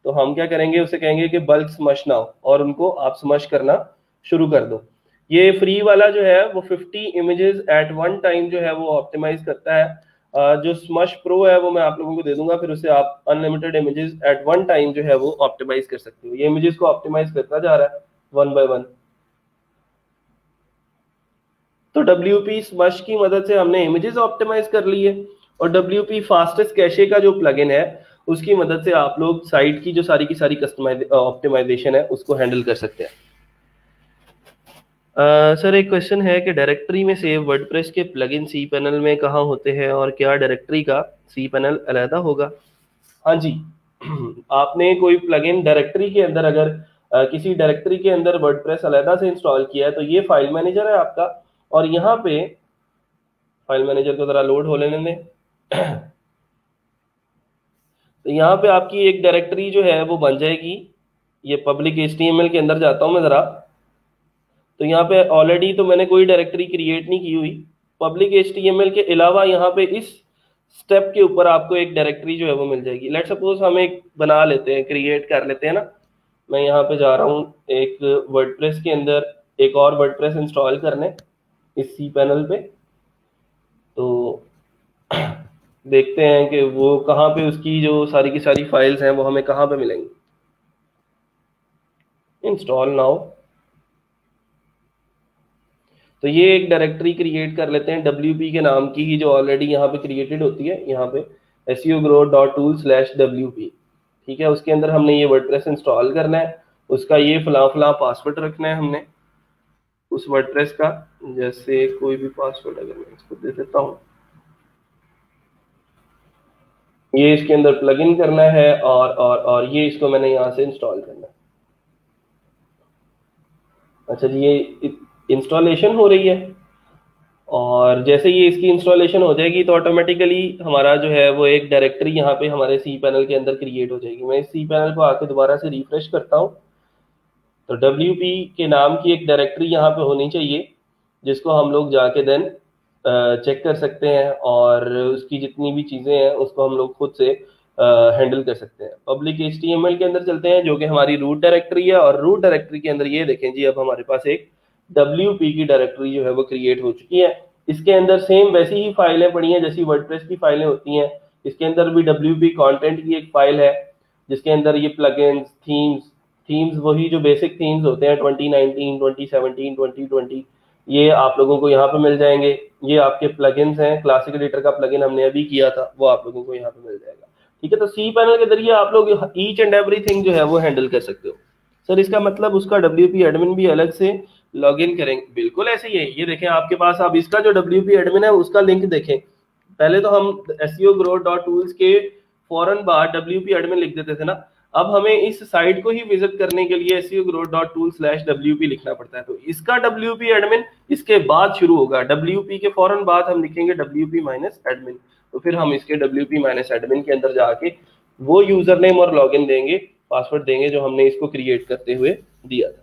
तो हम क्या करेंगे, उसे कहेंगे कि बल्क स्मश नाउ, और उनको आप स्मश करना शुरू कर दो। ये फ्री वाला जो है वो 50 इमेजेस एट वन टाइम जो है वो ऑप्टिमाइज करता है। जो स्मश प्रो है वो मैं आप लोगों को दे दूंगा, फिर उसे आप unlimited images at one time जो है वो ऑप्टिमाइज कर सकते हो। ये इमेजेस को ऑप्टिमाइज करता जा रहा है वन बाय वन। तो WP स्मश की मदद से हमने इमेजेस ऑप्टिमाइज कर ली है, और WP फास्टेस्ट कैशे का जो प्लगइन है उसकी मदद से आप लोग साइट की जो सारी की सारी कस्टमाइज ऑप्टिमाइजेशन है उसको हैंडल कर सकते हैं। सर एक क्वेश्चन है कि डायरेक्टरी में सेव वर्डप्रेस के प्लगइन सी पैनल में कहाँ होते हैं और क्या डायरेक्टरी का सी पैनल अलहदा होगा? हाँ जी, आपने कोई प्लगइन डायरेक्टरी के अंदर अगर किसी डायरेक्टरी के अंदर वर्डप्रेस अलहदा से इंस्टॉल किया है तो ये फाइल मैनेजर है आपका, और यहाँ पे फाइल मैनेजर को जरा लोड हो लेने दें। तो यहाँ पे आपकी एक डायरेक्टरी जो है वो बन जाएगी। ये पब्लिक HTML के अंदर जाता हूँ मैं जरा, तो यहाँ पे ऑलरेडी तो मैंने कोई डायरेक्टरी क्रिएट नहीं की हुई। पब्लिक HTML के अलावा यहाँ पे इस स्टेप के ऊपर आपको एक डायरेक्टरी जो है वो मिल जाएगी। लेट सपोज हम एक बना लेते हैं, क्रिएट कर लेते हैं ना। मैं यहाँ पे जा रहा हूँ एक वर्डप्रेस के अंदर एक और वर्डप्रेस इंस्टॉल करने इस सी पैनल पे, तो देखते हैं कि वो कहाँ पे, उसकी जो सारी की सारी फाइल्स हैं वो हमें कहाँ पे मिलेंगी। इंस्टॉल नाउ, तो ये एक डायरेक्टरी क्रिएट कर लेते हैं WP के नाम की ही, जो ऑलरेडी यहाँ पे क्रिएटेड होती है, यहाँ पे seogrowth.tool/wp, ठीक है। उसके अंदर हमने ये वर्डप्रेस इंस्टॉल करना है, उसका ये फला फला पासवर्ड रखना है हमने उस वर्डप्रेस का। जैसे कोई भी पासवर्ड अगर मैं इसको दे देता हूँ, ये इसके अंदर प्लग इन करना है और ये इसको मैंने यहाँ से इंस्टॉल करना है। अच्छा जी, ये इंस्टॉलेशन हो रही है, और जैसे ये इसकी इंस्टॉलेशन हो जाएगी तो ऑटोमेटिकली हमारा जो है वो एक डायरेक्टरी यहाँ पे हमारे सी पैनल के अंदर क्रिएट हो जाएगी। मैं इस सी पैनल को आके दोबारा से रिफ्रेश करता हूँ, तो WP के नाम की एक डायरेक्टरी यहाँ पे होनी चाहिए जिसको हम लोग जाके देन चेक कर सकते हैं, और उसकी जितनी भी चीज़ें हैं उसको हम लोग खुद से हैंडल कर सकते हैं। पब्लिक HTML के अंदर चलते हैं जो कि हमारी रूट डायरेक्टरी है, और रूट डायरेक्टरी के अंदर ये देखें जी, अब हमारे पास एक WP की डायरेक्टरी जो है वो क्रिएट हो चुकी है। इसके अंदर सेम वैसी ही फाइलें पड़ी हैं जैसी वर्डप्रेस की फाइलें होती हैं। इसके अंदर भी WP कंटेंट की एक फाइल है जिसके अंदर ये प्लगइन्स, थीम्स, थीम्स वही जो बेसिक थीम्स होते हैं 2019, 2017, 2020, ये आप लोगों को यहाँ पे मिल जाएंगे। ये आपके प्लगइन्स हैं, क्लासिक एडिटर का प्लगइन हमने अभी किया था, वो आप लोगों को यहाँ पे मिल जाएगा। ठीक है, तो सी पैनल के जरिए आप लोग ईच एंड एवरीथिंग जो है वो हैंडल कर सकते हो। सर इसका मतलब उसका WP एडमिन भी अलग से लॉग इन करेंगे? बिल्कुल ऐसे ही है। ये देखें आपके पास, अब इसका जो WP एडमिन है उसका लिंक देखें। पहले तो हम SEOgrowth.tools के फौरन बाद WP एडमिन लिख देते थे ना, अब हमें इस साइट को ही विजिट करने के लिए SEOgrowth.tools/WP लिखना पड़ता है। तो इसका WP एडमिन इसके बाद शुरू होगा, WP के फौरन बाद हम लिखेंगे WP-admin। तो फिर हम इसके WP-admin के अंदर जाके वो यूजर नेम और लॉगिन देंगे, पासवर्ड देंगे जो हमने इसको क्रिएट करते हुए दिया था।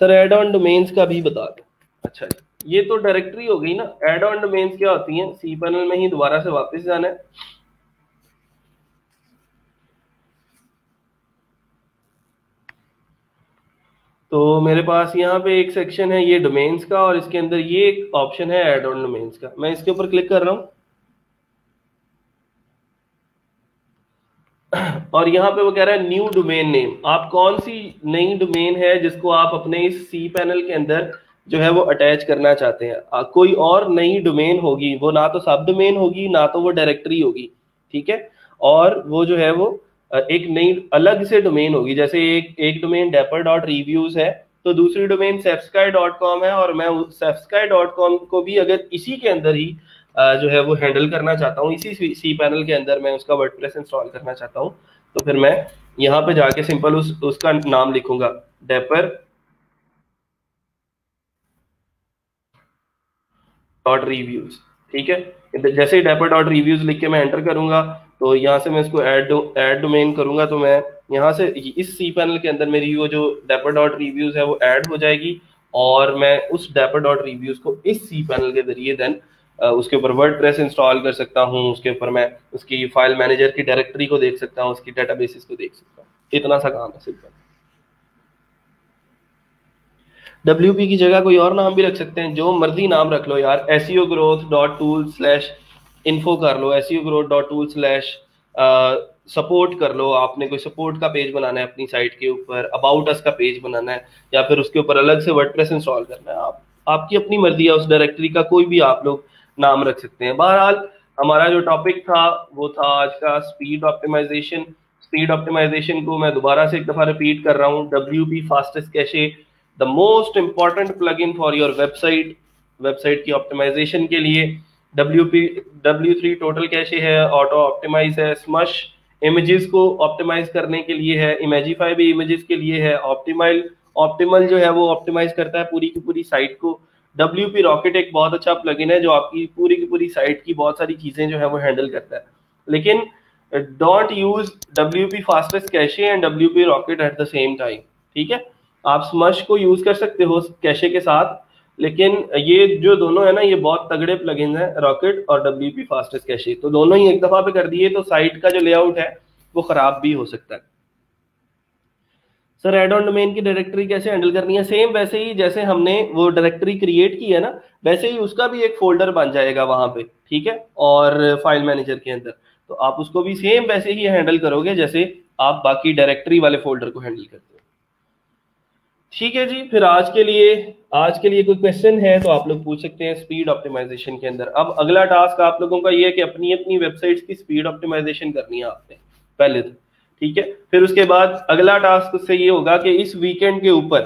सर एड ऑन डोमेन्स का भी बता दो। अच्छा जी, ये तो डायरेक्टरी हो गई ना। एड ऑन डोमेन्स क्या होती हैं? सी पैनल में ही दोबारा से वापस जाना है। तो मेरे पास यहाँ पे एक सेक्शन है ये डोमेन्स का, और इसके अंदर ये एक ऑप्शन है एड ऑन डोमेन्स का। मैं इसके ऊपर क्लिक कर रहा हूँ और यहाँ पे वो कह रहा है न्यू डोमेन नेम। आप कौन सी नई डोमेन है जिसको आप अपने इस सी पैनल के अंदर जो है वो अटैच करना चाहते हैं? कोई और नई डोमेन होगी, वो ना तो सब डोमेन होगी ना तो वो डायरेक्टरी होगी, ठीक है। और वो जो है वो एक नई अलग से डोमेन होगी। जैसे एक डोमेन dapper.reviews है, तो दूसरी डोमेन safsky.com है, और मैं safsky.com को भी अगर इसी के अंदर ही जो है वो हैंडल करना चाहता हूँ, इसी सी पैनल के अंदर मैं उसका वर्डप्रेस इंस्टॉल करना चाहता हूँ, तो फिर मैं यहाँ पे जाके सिंपल उसका नाम लिखूंगा dapper.reviews। ठीक है, जैसे ही dapper.reviews लिख के मैं एंटर करूंगा तो यहाँ से मैं इसको ऐड डोमेन करूंगा, तो मैं यहाँ से इस सी पैनल के अंदर मेरी वो जो dapper.reviews है वो ऐड हो जाएगी, और मैं उस dapper.reviews को इस सी पैनल के जरिए देन उसके ऊपर वर्डप्रेस इंस्टॉल कर सकता हूँ। उसके ऊपर मैं उसकी फाइल मैनेजर की डायरेक्टरी को देख सकता हूँ, उसकी डेटाबेसेस को देख सकता हूँ। इतना सा काम है सिंपल। WP की जगह कोई और नाम भी रख सकते हैं, जो मर्जी नाम रख लो यार। SEOgrowth.tools/info कर लो, SEOgrowth.tools/support कर लो। आपने कोई सपोर्ट का पेज बनाना है अपनी साइट के ऊपर, अबाउट अस का पेज बनाना है, या फिर उसके ऊपर अलग से वर्डप्रेस इंस्टॉल करना है, आपकी अपनी मर्जी है। उस डायरेक्टरी का कोई भी आप लोग नाम रख सकते हैं। बहरहाल हमारा जो टॉपिक था वो था आज का स्पीड ऑप्टिमाइजेशन। स्पीड ऑप्टिमाइजेशन को मैं दोबारा से एक दफा रिपीट कर रहा हूँ। WP fastest cache, the most important plugin for your website की ऑप्टिमाइजेशन के लिए। W3 टोटल कैशे है, ऑटो ऑप्टिमाइज है, स्मश इमेजेस को ऑप्टिमाइज करने के लिए है, इमेजिफाई भी इमेजेस के लिए है, ऑप्टिमल जो है वो ऑप्टिमाइज करता है पूरी की पूरी साइट को। WP रॉकेट एक बहुत अच्छा प्लगइन है जो आपकी पूरी की पूरी साइट की बहुत सारी चीजें जो है वो हैंडल करता है। लेकिन don't use WP fastest cache and WP rocket at the same time. ठीक है, आप स्मश को यूज कर सकते हो कैशे के साथ, लेकिन ये जो दोनों है ना, ये बहुत तगड़े प्लगइन है, रॉकेट और WP फास्टेस्ट कैशे। तो दोनों ही एक दफा पे कर दिए तो साइट का जो लेआउट है वो खराब भी हो सकता है। सर एड ऑन डोमेन की डायरेक्टरी कैसे हैंडल करनी है? सेम वैसे ही जैसे हमने वो डायरेक्टरी क्रिएट की है ना, वैसे ही उसका भी एक फोल्डर बन जाएगा वहां पे, ठीक है, और फाइल मैनेजर के अंदर। तो आप उसको भी सेम वैसे ही हैंडल करोगे जैसे आप बाकी डायरेक्टरी वाले फोल्डर को हैंडल करते हो। ठीक है जी, फिर आज के लिए कोई क्वेश्चन है तो आप लोग पूछ सकते हैं स्पीड ऑप्टिमाइजेशन के अंदर। अब अगला टास्क आप लोगों का ये है कि अपनी अपनी वेबसाइट्स की स्पीड ऑप्टिमाइजेशन करनी है आपने पहले तो, ठीक है। फिर उसके बाद अगला टास्क से ये होगा कि इस वीकेंड के ऊपर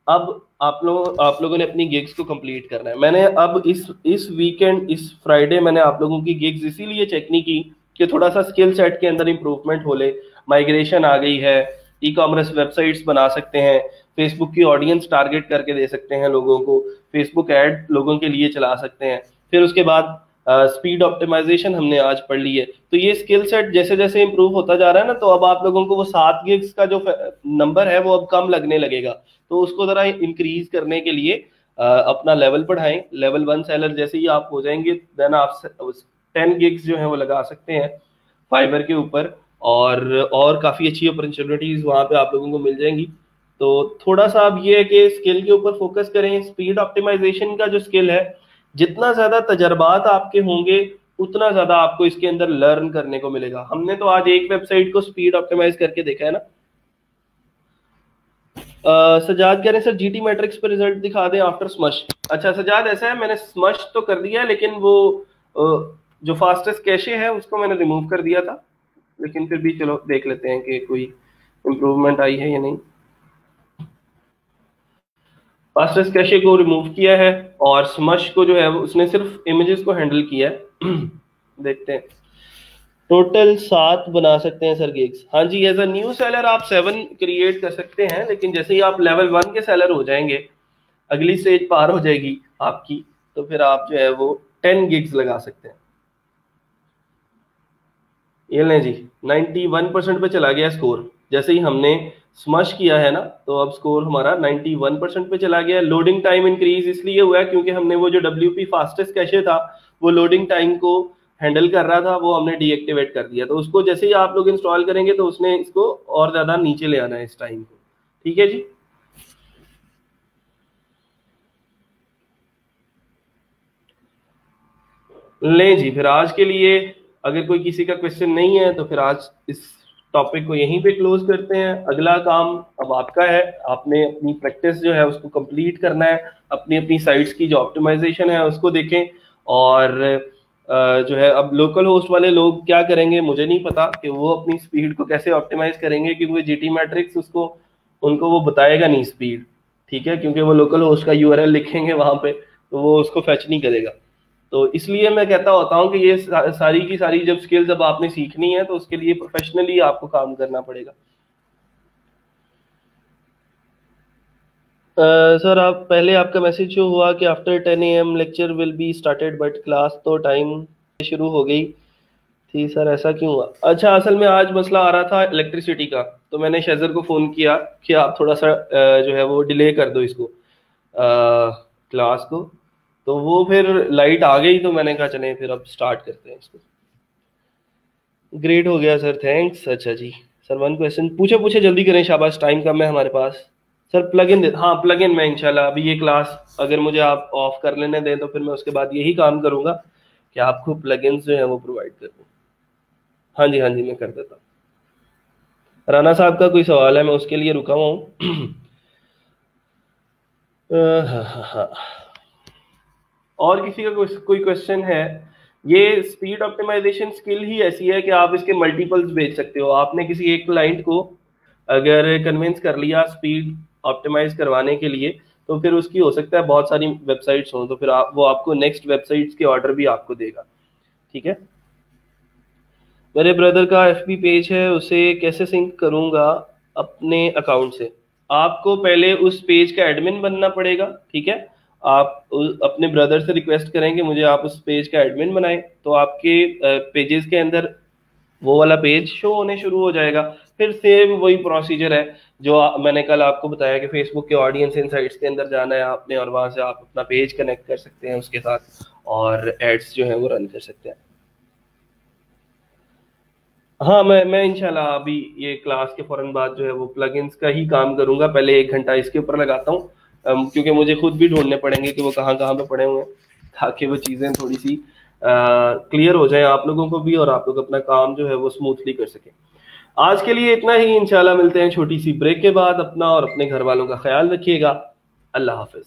अब आप लोगों ने अपनी गिग्स को कंप्लीट करना है। मैंने अब इस वीकेंड, इस फ्राइडे मैंने आप लोगों की गिग्स इसीलिए चेक नहीं की कि थोड़ा सा स्किल सेट के अंदर इंप्रूवमेंट हो ले। माइग्रेशन आ गई है, ई-कॉमर्स वेबसाइट्स बना सकते हैं, फेसबुक की ऑडियंस टारगेट करके दे सकते हैं लोगों को, फेसबुक ऐड लोगों के लिए चला सकते हैं। फिर उसके बाद स्पीड ऑप्टिमाइजेशन हमने आज पढ़ ली है। तो ये स्किल सेट जैसे जैसे इंप्रूव होता जा रहा है ना, तो अब आप लोगों को वो 7 गिग्स का जो नंबर है वो अब कम लगने लगेगा। तो उसको जरा इंक्रीज करने के लिए अपना लेवल बढ़ाएं। लेवल 1 सेलर जैसे ही आप हो जाएंगे देन आप 10 गिग्स जो है वो लगा सकते हैं फाइबर के ऊपर, और काफी अच्छी अपॉर्चुनिटीज वहां पे आप लोगों को मिल जाएंगी। तो थोड़ा सा अब ये है कि स्किल के ऊपर फोकस करें। स्पीड ऑप्टिमाइजेशन का जो स्किल है, जितना ज्यादा तजर्बात आपके होंगे उतना ज्यादा आपको इसके अंदर लर्न करने को मिलेगा। हमने तो आज एक वेबसाइट को स्पीड ऑप्टिमाइज करके देखा है ना, सजाद कह रहे हैं सर जीटी मैट्रिक्स पे रिजल्ट दिखा दें आफ्टर स्मश। अच्छा सजाद, ऐसा है मैंने स्मश तो कर दिया है, लेकिन वो जो फास्टेस्ट कैशे है उसको मैंने रिमूव कर दिया था, लेकिन फिर भी चलो देख लेते हैं कि कोई इम्प्रूवमेंट आई है या नहीं। फास्टेस्ट कैशे को रिमूव किया है और स्मश को जो है उसने सिर्फ इमेजेस को हैंडल किया है। देखते हैं। टोटल 7 बना सकते हैं सर गिग्स। हाँ जी, एज अ न्यू सेलर आप 7 क्रिएट कर सकते हैं, लेकिन जैसे ही आप लेवल 1 के सेलर हो जाएंगे, अगली स्टेज पार हो जाएगी आपकी, तो फिर आप जो है वो 10 गिग्स लगा सकते हैं। ये लें जी, 91% पे चला गया स्कोर। जैसे ही हमने स्मश किया है ना, तो अब स्कोर हमारा 91% पे चला गया। लोडिंग टाइम इंक्रीज इसलिए हुआ है क्योंकि हमने वो जो WP फास्टेस्ट कैशे था वो लोडिंग टाइम को हैंडल कर रहा था, वो हमने डीएक्टिवेट कर दिया। तो उसको जैसे ही आप लोग इंस्टॉल करेंगे तो उसने इसको और ज्यादा नीचे ले आना है इस टाइम को। ठीक है जी। लें जी, फिर आज के लिए अगर कोई किसी का क्वेश्चन नहीं है तो फिर आज इस टॉपिक को यहीं पे क्लोज करते हैं। अगला काम अब आपका है, आपने अपनी प्रैक्टिस जो है उसको कंप्लीट करना है, अपनी अपनी साइट्स की जो ऑप्टिमाइजेशन है उसको देखें। और जो है अब लोकल होस्ट वाले लोग क्या करेंगे मुझे नहीं पता कि वो अपनी स्पीड को कैसे ऑप्टिमाइज करेंगे, क्योंकि जीटी मैट्रिक्स उसको उनको वो बताएगा नहीं स्पीड। ठीक है, क्योंकि वो लोकल होस्ट का यूआरएल लिखेंगे वहां पे, तो वो उसको फेच नहीं करेगा। तो इसलिए मैं कहता होता हूँ कि ये सारी की सारी जब स्किल्स अब आपने सीखनी है तो उसके लिए प्रोफेशनली आपको काम करना पड़ेगा। सर आप पहले आपका मैसेज जो हुआ कि after 10 AM lecture will be started, but class तो टाइम शुरू हो गई थी सर, ऐसा क्यों हुआ? अच्छा, असल में आज मसला आ रहा था इलेक्ट्रिसिटी का, तो मैंने शेजर को फ़ोन किया कि आप थोड़ा सा जो है वो डिले कर दो इसको क्लास को। तो वो फिर लाइट आ गई तो मैंने कहा चलें फिर अब स्टार्ट करते हैं इसको। ग्रेट हो गया सर, थैंक्स। अच्छा जी सर, 1 क्वेश्चन पूछे पूछे जल्दी करें, शाबाश, टाइम कम है हमारे पास। सर प्लग इन, हाँ प्लग इन मैं इंशाल्लाह अभी ये क्लास अगर मुझे आप ऑफ कर लेने दें तो फिर मैं उसके बाद यही काम करूंगा कि आपको प्लग इन जो है वो प्रोवाइड कर दूँ। हाँ जी मैं कर देता हूँ। राना साहब का कोई सवाल है, मैं उसके लिए रुका हुआ हूँ। हाँ। और किसी का कोई क्वेश्चन है? ये स्पीड ऑप्टिमाइजेशन स्किल ही ऐसी है कि आप इसके मल्टीपल्स भेज सकते हो। आपने किसी एक क्लाइंट को अगर कन्विंस कर लिया स्पीड ऑप्टिमाइज करवाने के लिए, तो फिर उसकी हो सकता है बहुत सारी वेबसाइट्स हों, तो फिर वो आपको नेक्स्ट वेबसाइट्स के ऑर्डर भी आपको देगा। ठीक है। मेरे ब्रदर का FB पेज है, उसे कैसे सिंक करूंगा अपने अकाउंट से? आपको पहले उस पेज का एडमिन बनना पड़ेगा। ठीक है, आप अपने ब्रदर से रिक्वेस्ट करेंगे मुझे आप उस पेज का एडमिन बनाएं, तो आपके पेजेस के अंदर वो वाला पेज शो होने शुरू हो जाएगा। फिर सेम वही प्रोसीजर है जो मैंने कल आपको बताया कि फेसबुक के ऑडियंस इनसाइट्स के अंदर जाना है आपने, और वहां से आप अपना पेज कनेक्ट कर सकते हैं उसके साथ और एड्स जो है वो रन कर सकते हैं। हाँ, मैं इंशाल्लाह अभी ये क्लास के फौरन बाद जो है वो प्लगइन्स का ही काम करूंगा। पहले 1 घंटा इसके ऊपर लगाता हूँ, क्योंकि मुझे खुद भी ढूंढने पड़ेंगे कि वो कहाँ कहाँ पे पड़े हुए हैं, ताकि वो चीज़ें थोड़ी सी क्लियर हो जाए आप लोगों को भी, और आप लोग अपना काम जो है वो स्मूथली कर सकें। आज के लिए इतना ही, इंशाल्लाह मिलते हैं छोटी सी ब्रेक के बाद। अपना और अपने घर वालों का ख्याल रखिएगा। अल्लाह हाफिज।